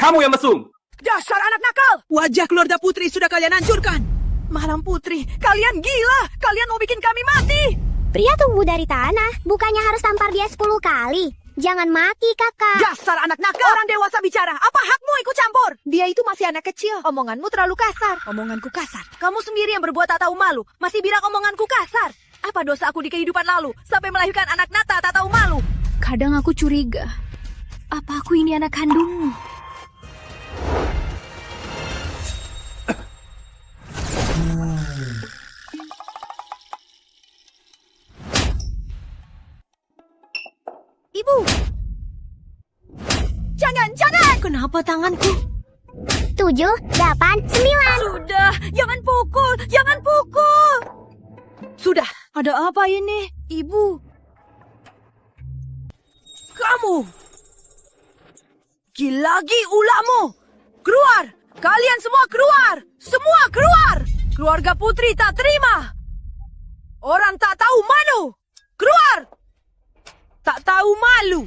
Kamu yang mesum!
Dasar anak nakal! Wajah keluarga Putri sudah kalian hancurkan. Malam Putri, kalian gila! Kalian mau bikin kami mati!
Pria tumbuh dari tanah, bukannya harus tampar dia 10 kali. Jangan mati, kakak.
Dasar anak nakal! Orang dewasa bicara, apa hakmu ikut campur? Dia itu masih anak kecil. Omonganmu terlalu kasar. Omonganku kasar. Kamu sendiri yang berbuat tak tahu malu. Masih bilang omonganku kasar. Apa dosa aku di kehidupan lalu sampai melahirkan anak Nata tak tahu malu?
Kadang aku curiga. Apa aku ini anak kandungmu?
Ibu! Jangan! Kenapa tanganku?
7, 8, 9.
Sudah, jangan pukul! Sudah, ada apa ini, Ibu? Kamu! Lagi ulahmu! Keluar! Kalian semua keluar! Semua keluar! Keluarga Putri tak terima! Orang tak tahu malu! Keluar! Tak tahu malu!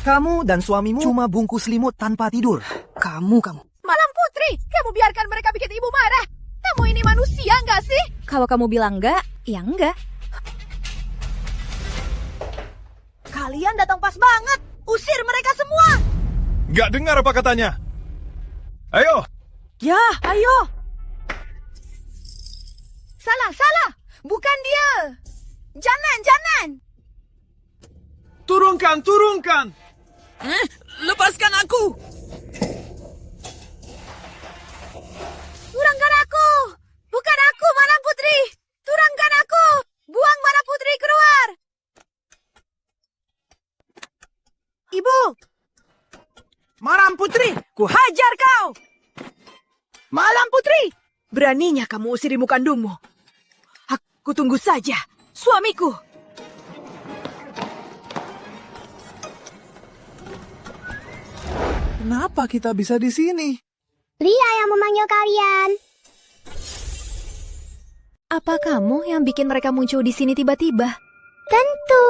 Kamu dan suamimu cuma bungkus selimut tanpa tidur. Kamu.
Malam Putri, kamu biarkan mereka bikin ibu marah. Kamu ini manusia nggak sih?
Kalau kamu bilang enggak, ya enggak.
Kalian datang pas banget. Usir mereka semua.
Gak dengar apa katanya. Ayo.
Ya, ayo. Salah. Bukan dia. Jangan.
Turunkan.
Lepaskan aku. Turunkan aku. Bukan aku, Malam Putri. Turunkan aku. Buang Malam Putri keluar. Ibu. Malam Putri, ku hajar kau. Malam Putri, beraninya kamu usir ibu kandungmu. Aku tunggu saja, suamiku.
Kenapa kita bisa di sini?
Lia yang memanggil kalian.
Apa kamu yang bikin mereka muncul di sini tiba-tiba?
Tentu,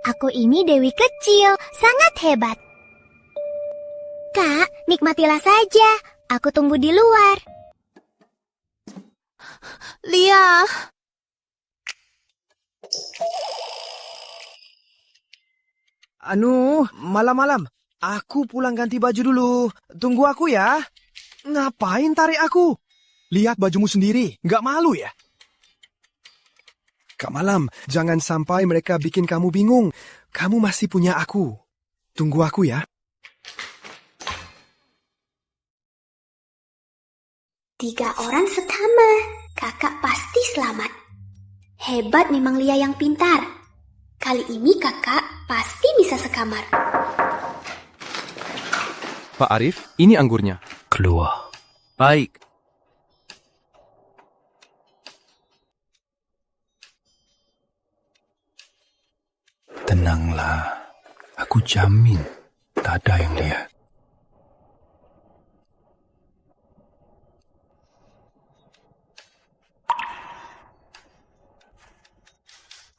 aku ini Dewi kecil, sangat hebat. Kak, nikmatilah saja. Aku tunggu di luar.
Lia.
Malam-malam. Aku pulang ganti baju dulu. Tunggu aku ya.
Ngapain tarik aku? Lihat bajumu sendiri, nggak malu ya? Kak Malam, jangan sampai mereka bikin kamu bingung. Kamu masih punya aku. Tunggu aku ya.
3 orang setama. Kakak pasti selamat. Hebat memang Lia yang pintar. Kali ini kakak pasti bisa sekamar.
Pak Arif, ini anggurnya.
Keluar.
Baik.
Tenanglah. Aku jamin tak ada yang lihat.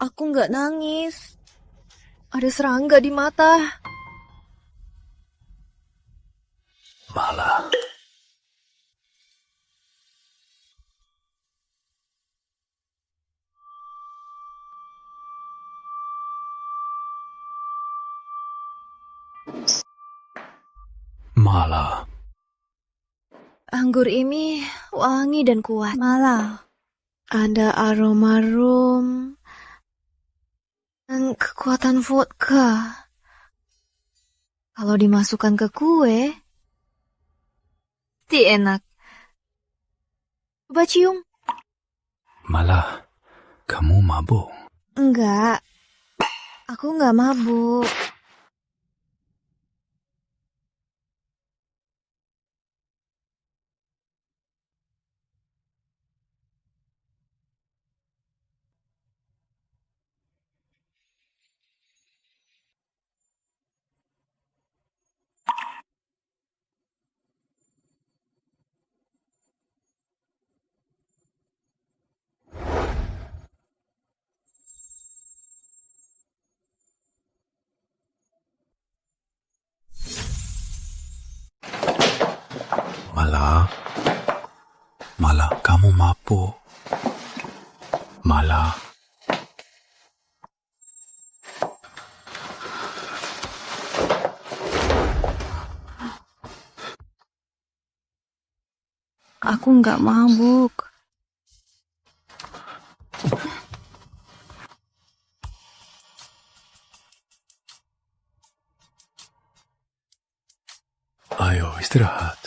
Aku nggak nangis. Ada serangga di mata.
Malah. Malah.
Anggur ini wangi dan kuat. Malah. Ada aroma rum dan kekuatan vodka. Kalau dimasukkan ke kue, pasti enak. Coba cium.
Malah, kamu mabuk.
Enggak, aku enggak mabuk.
Po. Mala.
Aku nggak mabuk.
Ayo, istirahat.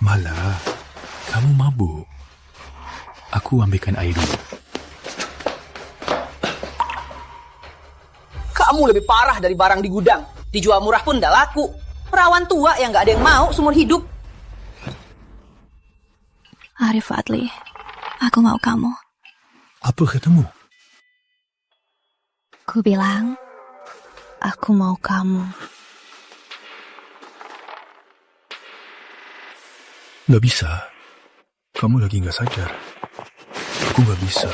Mala, kamu mabuk. Aku ambilkan air dulu.
Kamu lebih parah dari barang di gudang. Dijual murah pun nggak laku. Perawan tua yang nggak ada yang mau seumur hidup.
Arif Fadli, aku mau kamu.
Apa katamu?
Ku bilang, aku mau kamu.
Nggak bisa. Kamu lagi nggak sadar. Aku nggak bisa.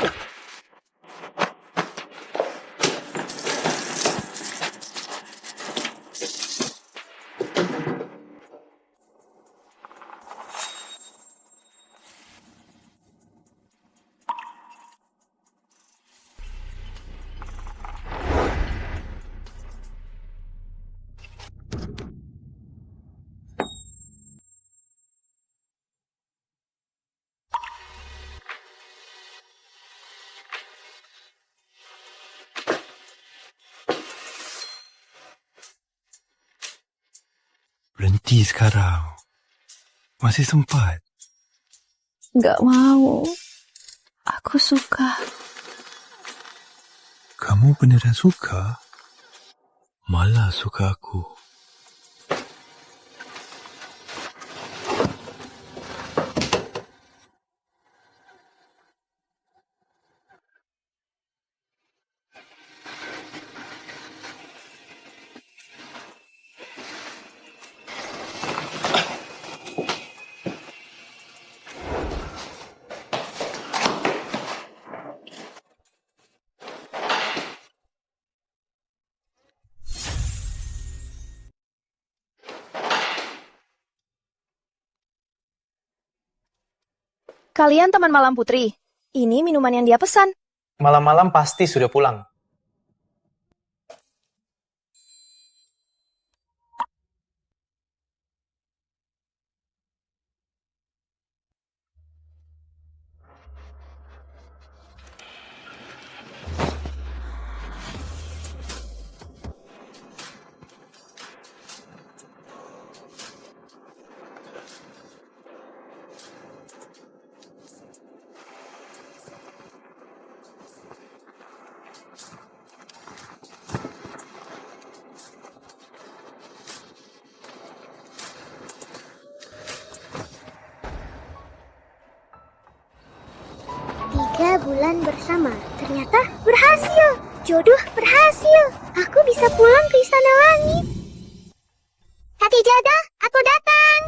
Berhenti sekarang. Masih sempat.
Nggak mau. Aku suka.
Kamu beneran suka? Malah suka aku.
Kalian teman Malam Putri. Ini minuman yang dia pesan.
Malam-malam pasti sudah pulang.
Bulan bersama. Ternyata berhasil. Jodoh berhasil. Aku bisa pulang ke Istana Langit. Hati jodoh, aku datang.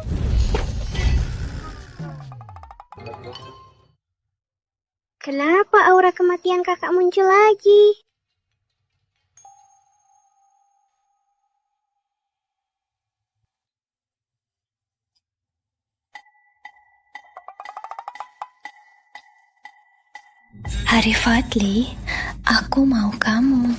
Kenapa aura kematian kakak muncul lagi?
Arif Fadli, aku mau kamu.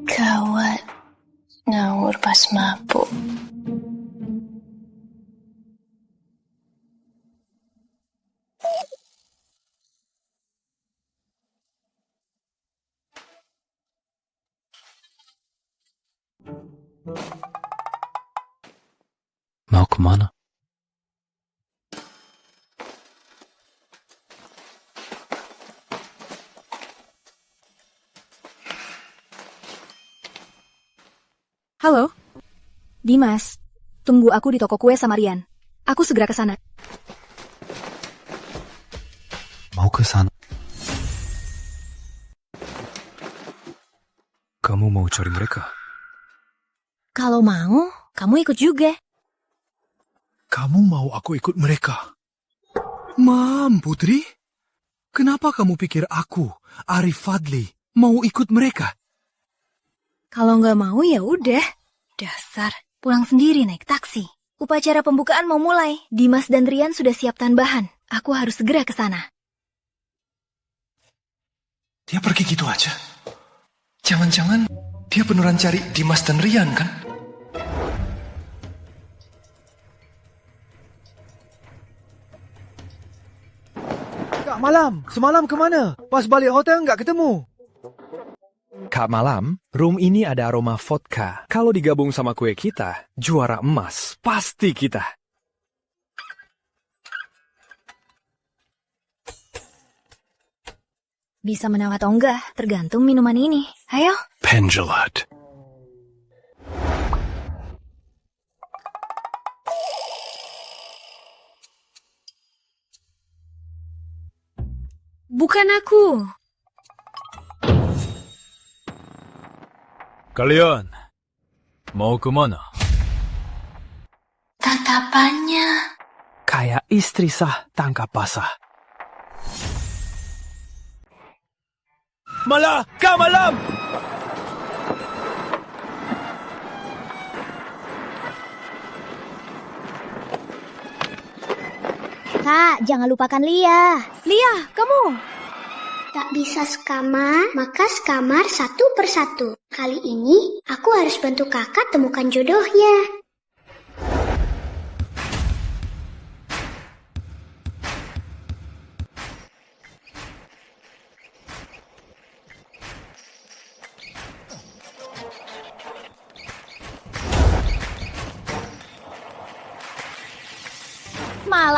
Gawat, ngawur pas mabuk.
Mau kemana?
Halo? Dimas, tunggu aku di toko kue sama Rian. Aku segera ke sana.
Mau ke sana? kamu mau cari mereka?
Kalau mau, kamu ikut juga.
Kamu mau aku ikut mereka? Mam, Putri. Kenapa kamu pikir aku, Arif Fadli, mau ikut mereka?
Kalau nggak mau ya udah. Dasar, pulang sendiri naik taksi. Upacara pembukaan mau mulai. Dimas dan Rian sudah siapkan bahan. Aku harus segera ke sana.
Dia pergi gitu aja. Jangan-jangan dia beneran cari Dimas dan Rian kan?
Kak Malam, semalam kemana? Pas balik hotel nggak ketemu.
Kak Malam, room ini ada aroma vodka. Kalau digabung sama kue kita, juara emas. Pasti kita.
Bisa menang atau enggak, tergantung minuman ini. Ayo.
Pengelat.
Bukan aku.
Kalian mau kemana?
Tatapannya
Kayak istri sah tangkap basah.
Malah, Kak Malam!
Kak, jangan lupakan Lia.
Lia, kamu.
Tak bisa sekamar, maka sekamar satu persatu. Kali ini, aku harus bantu kakak temukan jodohnya.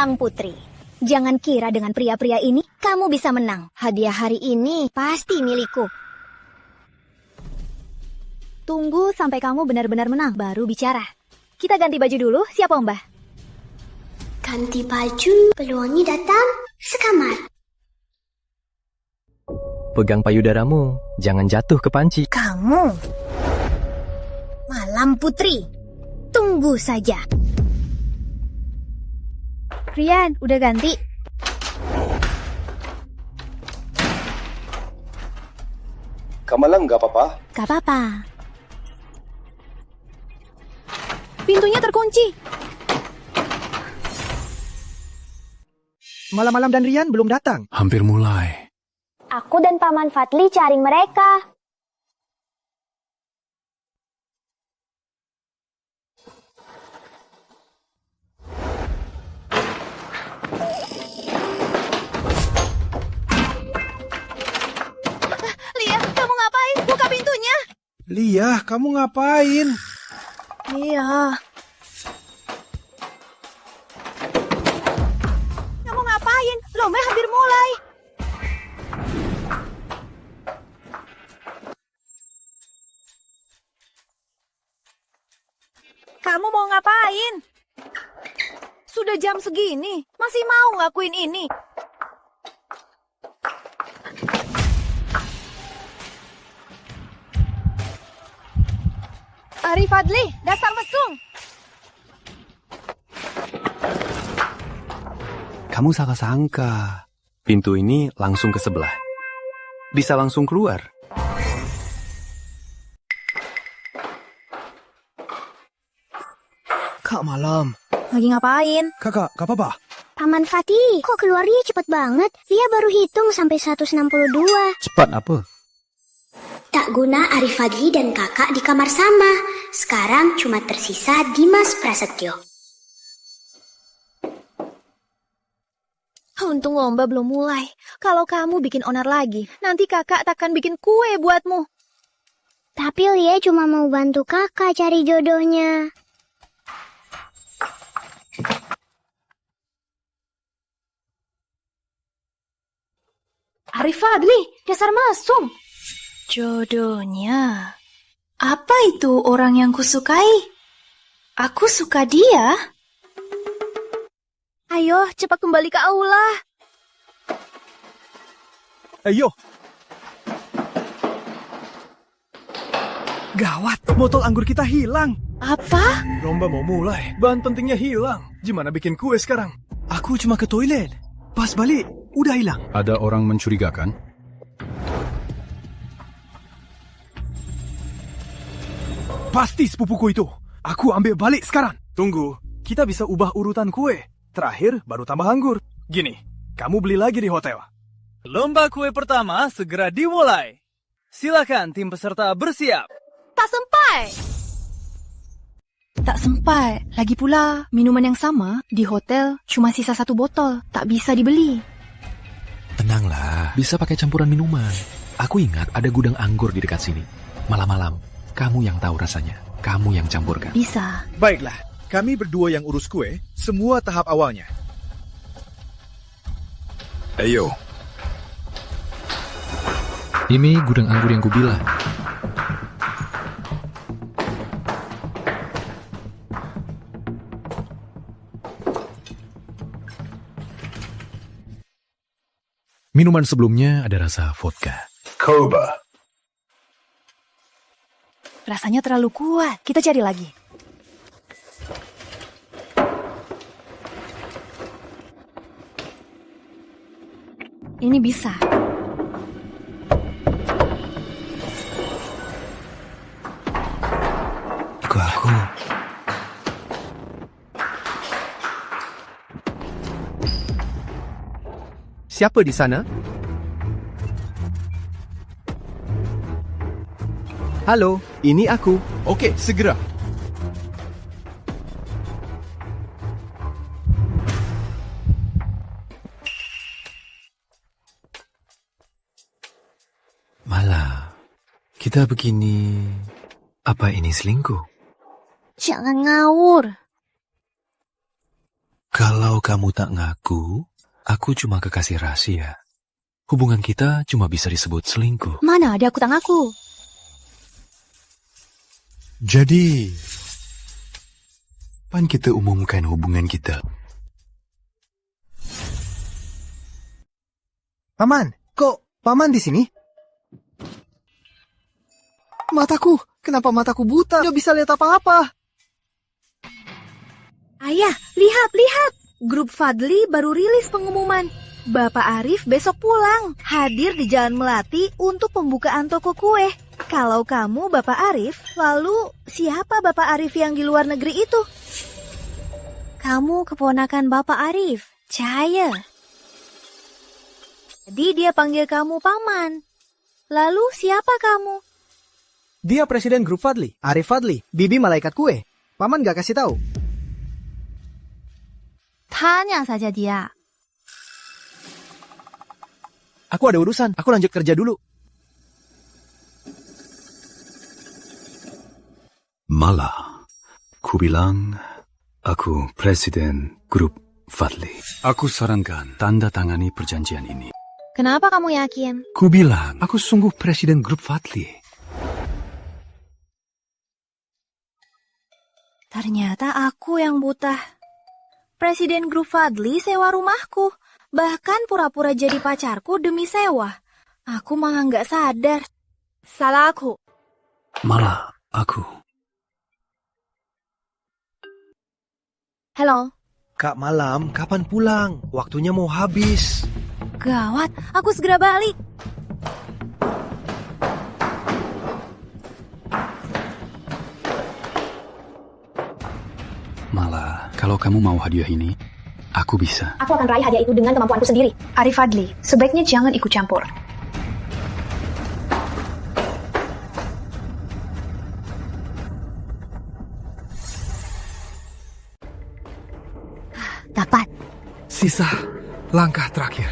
Malang Putri, jangan kira dengan pria-pria ini kamu bisa menang. Hadiah hari ini pasti milikku. Tunggu sampai kamu benar-benar menang, baru bicara. Kita ganti baju dulu, siapa Mbah?
Ganti baju, peluangnya datang, sekamar.
Pegang payudaramu, jangan jatuh ke panci.
Kamu, Malam Putri, tunggu saja. Rian, udah ganti?
Kak Malam nggak apa-apa?
Gak apa-apa. Pintunya terkunci.
Malam-malam dan Rian belum datang.
Hampir mulai.
Aku dan Paman Fadli cari mereka.
Lia, kamu ngapain? Buka pintunya.
Lia, kamu ngapain?
Lia. Kamu ngapain? Lomba hampir mulai. Kamu mau ngapain? Sudah jam segini, masih mau ngakuin ini? Arif Fadli, dasar mesum.
Kamu salah sangka. Pintu ini langsung ke sebelah. Bisa langsung keluar.
Kak Malam.
Lagi ngapain?
Kakak, gak apa-apa?
Paman Fatih, kok keluarnya cepet banget? Lia baru hitung sampai 162.
Cepat apa?
Tak guna Arif Fadli dan kakak di kamar sama. Sekarang cuma tersisa Dimas Prasetyo.
Untung lomba belum mulai. Kalau kamu bikin onar lagi, nanti kakak takkan bikin kue buatmu.
Tapi Lia cuma mau bantu kakak cari jodohnya.
Arif Fadli, dasar mesum.
jodohnya. Apa itu orang yang kusukai? Aku suka dia.
Ayo, cepat kembali ke aula.
Ayo.
Gawat, botol anggur kita hilang.
Apa?
Lomba mau mulai, bahan pentingnya hilang. Gimana bikin kue sekarang? Aku cuma ke toilet. Pas balik, udah hilang.
Ada orang mencurigakan?
Pasti sepupuku itu. Aku ambil balik sekarang. Tunggu, kita bisa ubah urutan kue. Terakhir, baru tambah anggur. Gini, kamu beli lagi di hotel.
Lomba kue pertama segera dimulai. Silakan tim peserta bersiap.
Tak sempai.
Tak sempat. Lagi pula, minuman yang sama di hotel cuma sisa 1 botol. Tak bisa dibeli.
Tenanglah, bisa pakai campuran minuman. Aku ingat ada gudang anggur di dekat sini. Malam-malam, kamu yang tahu rasanya. Kamu yang campurkan.
Bisa.
Baiklah, kami berdua yang urus kue, semua tahap awalnya.
Ayo.
Ini gudang anggur yang kubilang. Minuman sebelumnya ada rasa vodka.
Koba.
Rasanya terlalu kuat. Kita cari lagi. Ini bisa.
Aku.
Siapa di sana? Halo, ini aku. Oke, segera.
Malah, kita begini. Apa ini selingkuh?
Jangan ngawur.
Kalau kamu tak ngaku, aku cuma kekasih rahasia. Hubungan kita cuma bisa disebut selingkuh.
Mana ada aku tak ngaku.
Jadi, kapan kita umumkan hubungan kita?
Paman, kok Paman di sini? Mataku, kenapa mataku buta? Tidak bisa lihat apa-apa.
Ayah, lihat. Grup Fadli baru rilis pengumuman. Bapak Arif besok pulang, hadir di Jalan Melati untuk pembukaan toko kue. Kalau kamu Bapak Arif, lalu siapa Bapak Arif yang di luar negeri itu?
Kamu keponakan Bapak Arif, Cahaya.
Jadi dia panggil kamu paman. Lalu siapa kamu?
Dia presiden grup Fadli, Arif Fadli, bibi malaikat kue. Paman gak kasih tahu.
Tanya saja dia.
Aku ada urusan, aku lanjut kerja dulu.
Malah, ku bilang aku presiden grup Fadli. Aku sarankan tanda tangani perjanjian ini.
Kenapa kamu yakin?
Ku bilang aku sungguh presiden grup Fadli.
Ternyata aku yang buta. Presiden grup Fadli sewa rumahku. Bahkan pura-pura jadi pacarku demi sewa. Aku malah nggak sadar. Salah aku.
Malah aku.
Halo.
Kak Malam, kapan pulang? Waktunya mau habis.
Gawat, aku segera balik.
Malah, kalau kamu mau hadiah ini, aku bisa.
Aku akan raih hadiah itu dengan kemampuanku sendiri. Arif Fadli, sebaiknya jangan ikut campur.
Dapat.
Sisa langkah terakhir.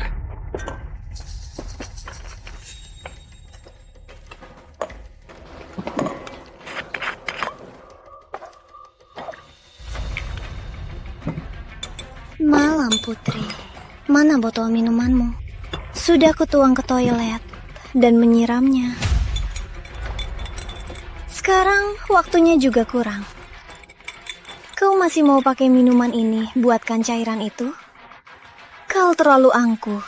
Malam, Putri. Mana botol minumanmu?
Sudah kutuang ke toilet dan menyiramnya. Sekarang waktunya juga kurang. Kau masih mau pakai minuman ini buatkan cairan itu? Kau terlalu angkuh.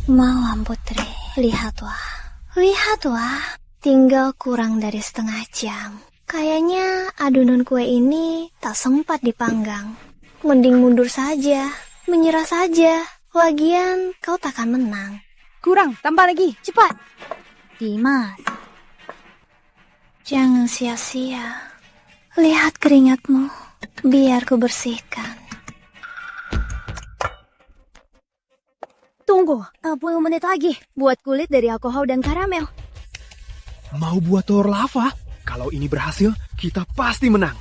Malam Putri, lihatlah. Lihatlah, tinggal kurang dari setengah jam. Kayaknya adonan kue ini tak sempat dipanggang. Mending mundur saja, menyerah saja. Lagian kau takkan menang.
Kurang, tambah lagi, cepat.
Dimas, jangan sia-sia. Lihat keringatmu, biar ku bersihkan.
Tunggu, 60 menit lagi. Buat kulit dari alkohol dan karamel.
Mau buat telur lava? Kalau ini berhasil, kita pasti menang.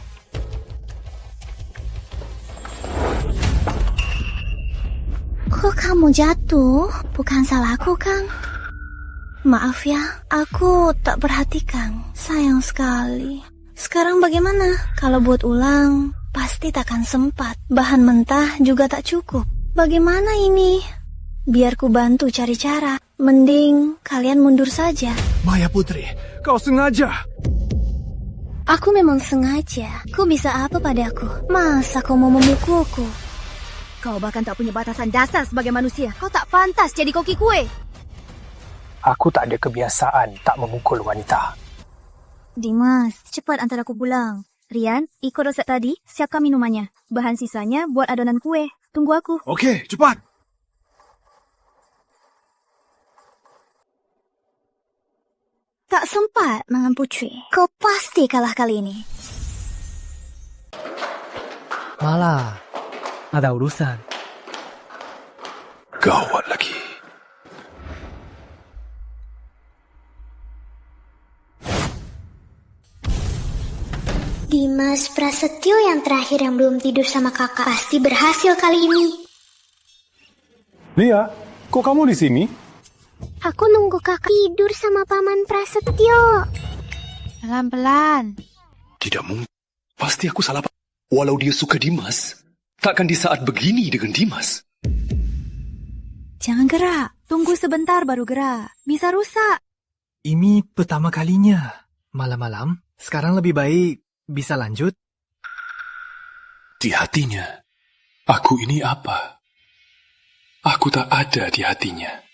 Kok kamu jatuh? Bukan salahku, Kang. Maaf ya, aku tak perhatikan. Sayang sekali. Sekarang bagaimana? Kalau buat ulang, pasti takkan sempat. Bahan mentah juga tak cukup. Bagaimana ini? Biar ku bantu cari cara. Mending kalian mundur saja.
Maya Putri, kau sengaja.
Aku memang sengaja. Ku bisa apa padaku? Masa kau mau memukulku?
Kau bahkan tak punya batasan dasar sebagai manusia. Kau tak pantas jadi koki kue.
Aku tak ada kebiasaan tak memukul wanita.
Dimas, cepat antar aku pulang. Rian, ikut resep tadi, siapkan minumannya. Bahan sisanya buat adonan kue. Tunggu aku.
Oke, cepat.
Tak sempat, Malam Putri. Kau pasti kalah kali ini.
Malah, ada urusan.
Gawat lagi.
Dimas Prasetyo yang terakhir yang belum tidur sama kakak pasti berhasil kali ini.
Lia, kok kamu di sini?
Aku nunggu kakak tidur sama Paman Prasetyo.
Pelan-pelan.
Tidak mungkin. Pasti aku salah. Walau dia suka Dimas, takkan di saat begini dengan Dimas.
Jangan gerak. Tunggu sebentar baru gerak. Bisa rusak.
Ini pertama kalinya. Malam-malam, sekarang lebih baik bisa lanjut.
Di hatinya, aku ini apa? Aku tak ada di hatinya.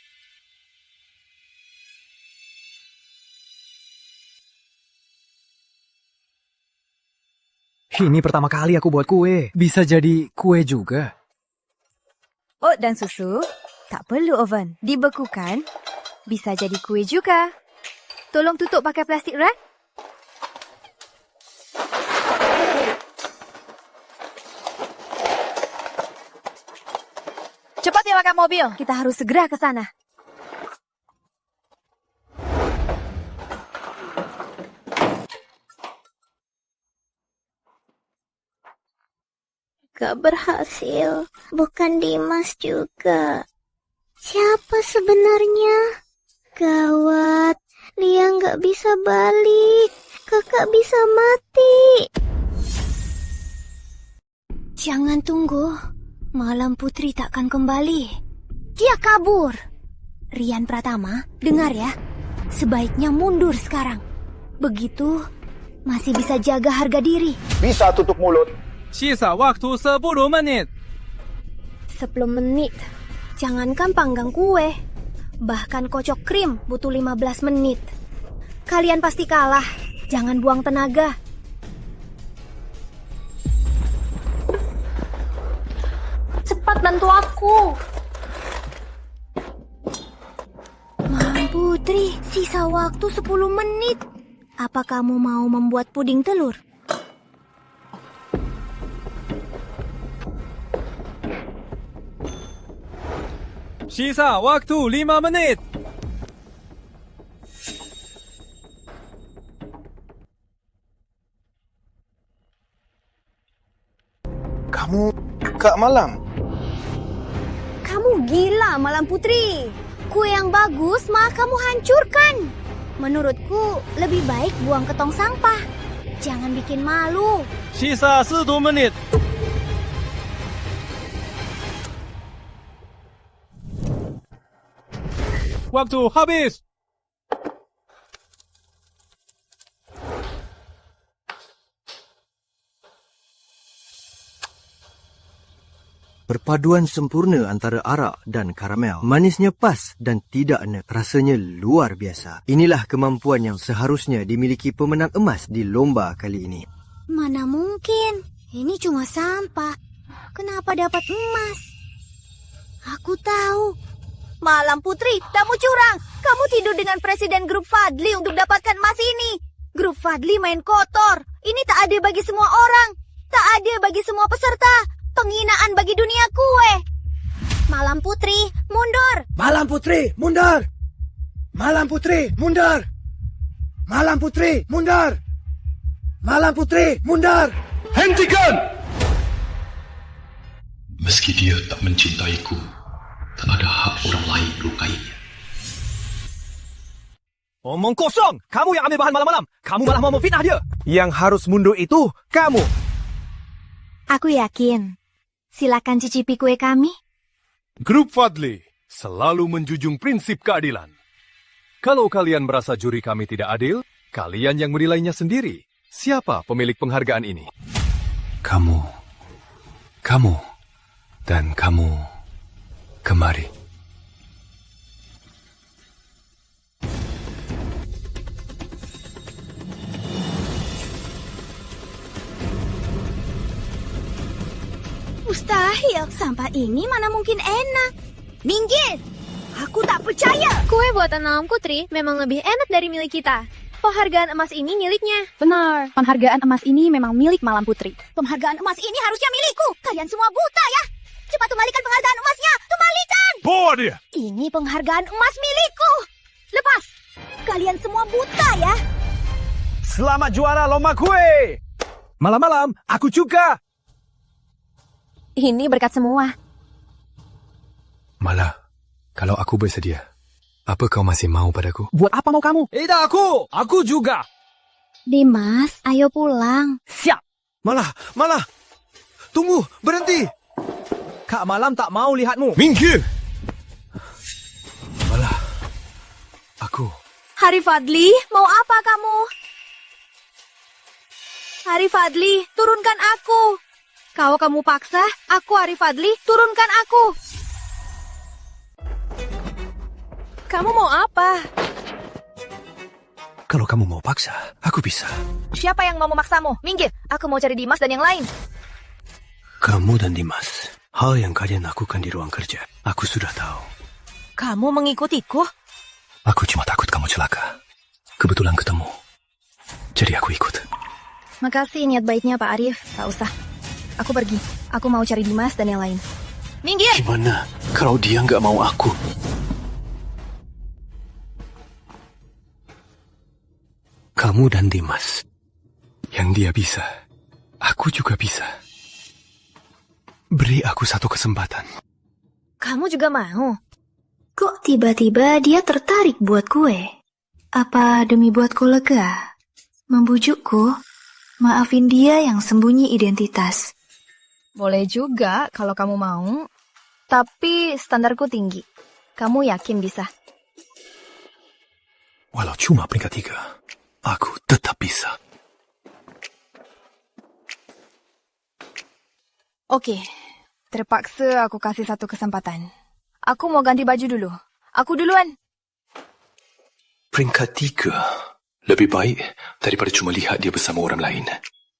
Ini pertama kali aku buat kue. Bisa jadi kue juga.
Oat dan susu, tak perlu oven. Dibekukan, bisa jadi kue juga. Tolong tutup pakai plastik wrap. Cepat nyalakan mobil. Kita harus segera ke sana.
Gak berhasil. Bukan Dimas juga. Siapa sebenarnya? Gawat. Lia gak bisa balik. Kakak bisa mati.
Jangan tunggu. Malam Putri takkan kembali. Dia kabur. Rian Pratama, dengar ya. Sebaiknya mundur sekarang. Begitu masih bisa jaga harga diri.
Bisa tutup mulut.
Sisa waktu 10 menit.
10 menit. Jangankan panggang kue. Bahkan kocok krim butuh 15 menit. Kalian pasti kalah. Jangan buang tenaga.
Cepat bantu aku.
Malam Putri, sisa waktu 10 menit. Apa kamu mau membuat puding telur?
Sisa waktu 5 menit.
Kamu, Kak Malam.
Kamu gila, Malam Putri. Kue yang bagus malah kamu hancurkan. Menurutku, lebih baik buang ke tong sampah. Jangan bikin malu.
Sisa 10 menit. Waktu habis.
Perpaduan sempurna antara arak dan karamel. Manisnya pas dan tidak enek. Rasanya luar biasa. Inilah kemampuan yang seharusnya dimiliki pemenang emas di lomba kali ini.
Mana mungkin? Ini cuma sampah. Kenapa dapat emas? Aku tahu.
Malam Putri, kamu curang. Kamu tidur dengan Presiden Grup Fadli untuk dapatkan emas ini. Grup Fadli main kotor. Ini tak adil bagi semua orang. Tak adil bagi semua peserta. Penghinaan bagi dunia kue.
Malam Putri, mundur.
Malam Putri, mundur. Malam Putri, mundur. Malam Putri, mundur. Malam Putri, mundur.
Hentikan! Meski dia tak mencintaiku, tak ada hak orang lain melukainya.
Omong kosong! Kamu yang ambil bahan malam-malam. Kamu malah mau memfitnah dia.
Yang harus mundur itu kamu.
Aku yakin. Silakan cicipi kue kami.
Grup Fadli selalu menjunjung prinsip keadilan. Kalau kalian merasa juri kami tidak adil, kalian yang menilainya sendiri. Siapa pemilik penghargaan ini?
Kamu, dan kamu kemari.
Mustahil, sampah ini mana mungkin enak.
Minggir! Aku tak percaya.
Kue buatan Malam Putri memang lebih enak dari milik kita. Penghargaan emas ini miliknya.
Benar, penghargaan emas ini memang milik Malam Putri.
Penghargaan emas ini harusnya milikku. Kalian semua buta ya. Cepat kembalikan penghargaan emasnya. Kembalikan.
Bawa dia.
Ini penghargaan emas milikku. Lepas. Kalian semua buta ya.
Selamat juara lomba kue. Malam-malam, aku juga.
Ini berkat semua.
Malah, kalau aku bersedia, apa kau masih mau padaku?
Buat apa mau kamu? Tidak aku. Aku juga.
Dimas, ayo pulang.
Siap. Malah. Tunggu, berhenti. Kak Malam tak mau lihatmu.
Minggir.
Malah, aku.
Hari Fadli, mau apa kamu? Hari Fadli, turunkan aku. Kalau kamu paksa, aku Hari Fadli, turunkan aku.
Kamu mau apa?
Kalau kamu mau paksa, aku bisa.
Siapa yang mau memaksamu? Minggir, aku mau cari Dimas dan yang lain.
Kamu dan Dimas, hal yang kalian lakukan di ruang kerja, aku sudah tahu.
Kamu mengikutiku?
Aku cuma takut kamu celaka. Kebetulan ketemu. Jadi aku ikut.
Makasih niat baiknya Pak Arif, tak usah. Aku pergi. Aku mau cari Dimas dan yang lain. Minggir!
Gimana kalau dia nggak mau aku? Kamu dan Dimas. Yang dia bisa, aku juga bisa. Beri aku satu kesempatan.
Kamu juga mau?
Kok tiba-tiba dia tertarik buat kue? Apa demi buatku lega? Membujukku? Maafin dia yang sembunyi identitas.
Boleh juga kalau kamu mau. Tapi standarku tinggi. Kamu yakin bisa?
Walau cuma peringkat 3, aku tetap bisa.
Oke, terpaksa aku kasih satu kesempatan. Aku mau ganti baju dulu. Aku duluan.
Peringkat 3 lebih baik daripada cuma lihat dia bersama orang lain.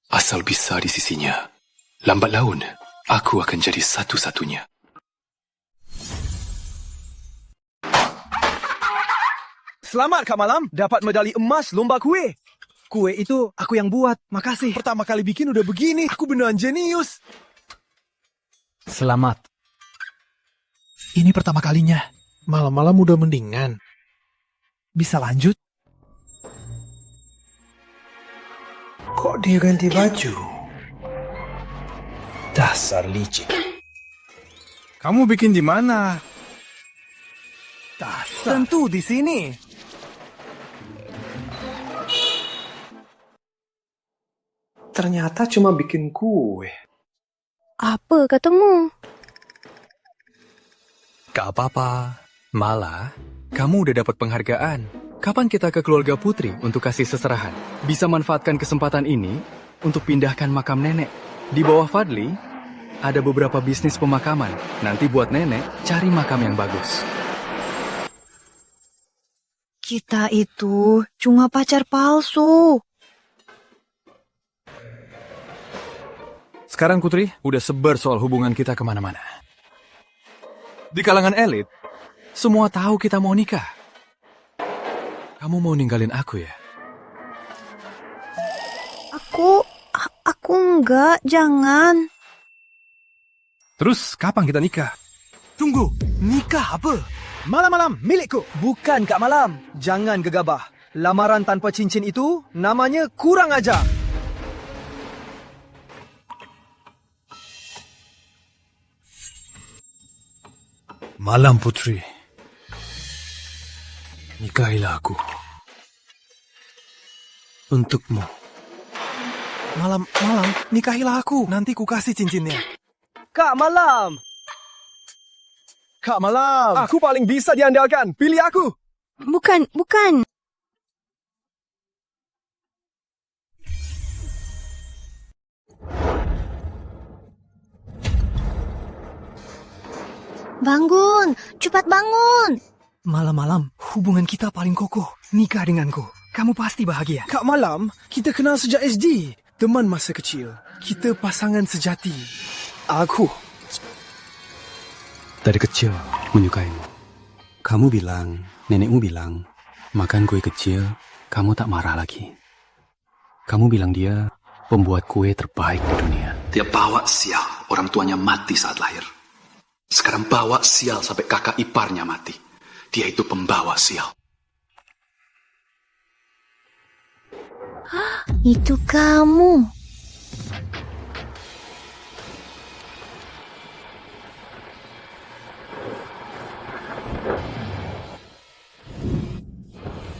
Asal bisa di sisinya, lambat laun aku akan jadi satu-satunya.
Selamat Kak Malam, dapat medali emas lomba kue. Kue itu aku yang buat, makasih. Pertama kali bikin udah begini, aku beneran jenius.
Selamat. Ini pertama kalinya. Malam-malam udah mendingan. Bisa lanjut?
Kok dia ganti baju? Dasar licik.
Kamu bikin di mana?
Dasar. Tentu di sini.
Ternyata cuma bikin kue.
Apa katamu?
Gak apa-apa. Malah, kamu udah dapat penghargaan. Kapan kita ke keluarga Putri untuk kasih seserahan? Bisa manfaatkan kesempatan ini untuk pindahkan makam nenek. Di bawah Fadli,
ada beberapa bisnis pemakaman. Nanti buat nenek, cari makam yang bagus.
Kita itu cuma pacar palsu.
Sekarang Putri, udah sebar soal hubungan kita kemana-mana. Di kalangan elit, semua tahu kita mau nikah. Kamu mau ninggalin aku ya?
Aku enggak, jangan.
Terus kapan kita nikah?
Tunggu, nikah apa? Malam-malam milikku. Bukan Kak Malam, jangan gegabah. Lamaran tanpa cincin itu namanya kurang ajar.
Malam Putri, nikahilah aku. Untukmu.
Malam, nikahilah aku. Nanti ku kasih cincinnya. Kak Malam! Kak Malam! Aku paling bisa diandalkan. Pilih aku!
Bukan.
Bangun, cepat bangun.
Malam-malam, hubungan kita paling kokoh. Nikah denganku. Kamu pasti bahagia. Kak Malam, kita kenal sejak SD. Teman masa kecil. Kita pasangan sejati. Aku.
Dari kecil, menyukaimu. Kamu bilang, nenekmu bilang, makan kue kecil, kamu tak marah lagi. Kamu bilang dia pembuat kue terbaik di dunia.
Dia bawa sial, orang tuanya mati saat lahir. Sekarang bawa sial sampai kakak iparnya mati. Dia itu pembawa sial.
Itu kamu.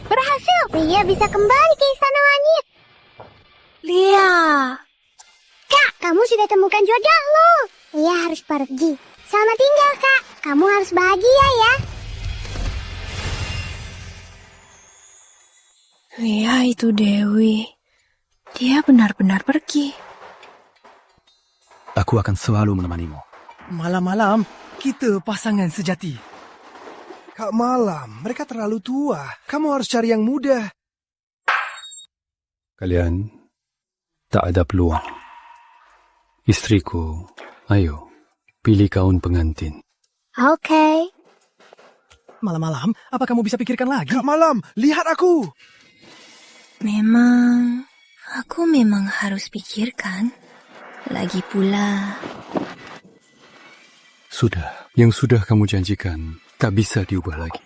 Berhasil! Lia bisa kembali ke Istana Langit.
Lia.
Kak, kamu sudah temukan jodohmu. Lia harus pergi. Selamat tinggal, Kak. Kamu harus bahagia ya.
Lia itu Dewi. Dia benar-benar pergi.
Aku akan selalu menemanimu.
Malam-malam, kita pasangan sejati. Kak Malam, mereka terlalu tua. Kamu harus cari yang muda.
Kalian tak ada peluang. Istriku, ayo, pilih kaun pengantin.
Oke.
Malam-malam, apa kamu bisa pikirkan lagi? Kak Malam, lihat aku.
Aku memang harus pikirkan. Lagi pula.
Sudah, yang sudah kamu janjikan tak bisa diubah lagi.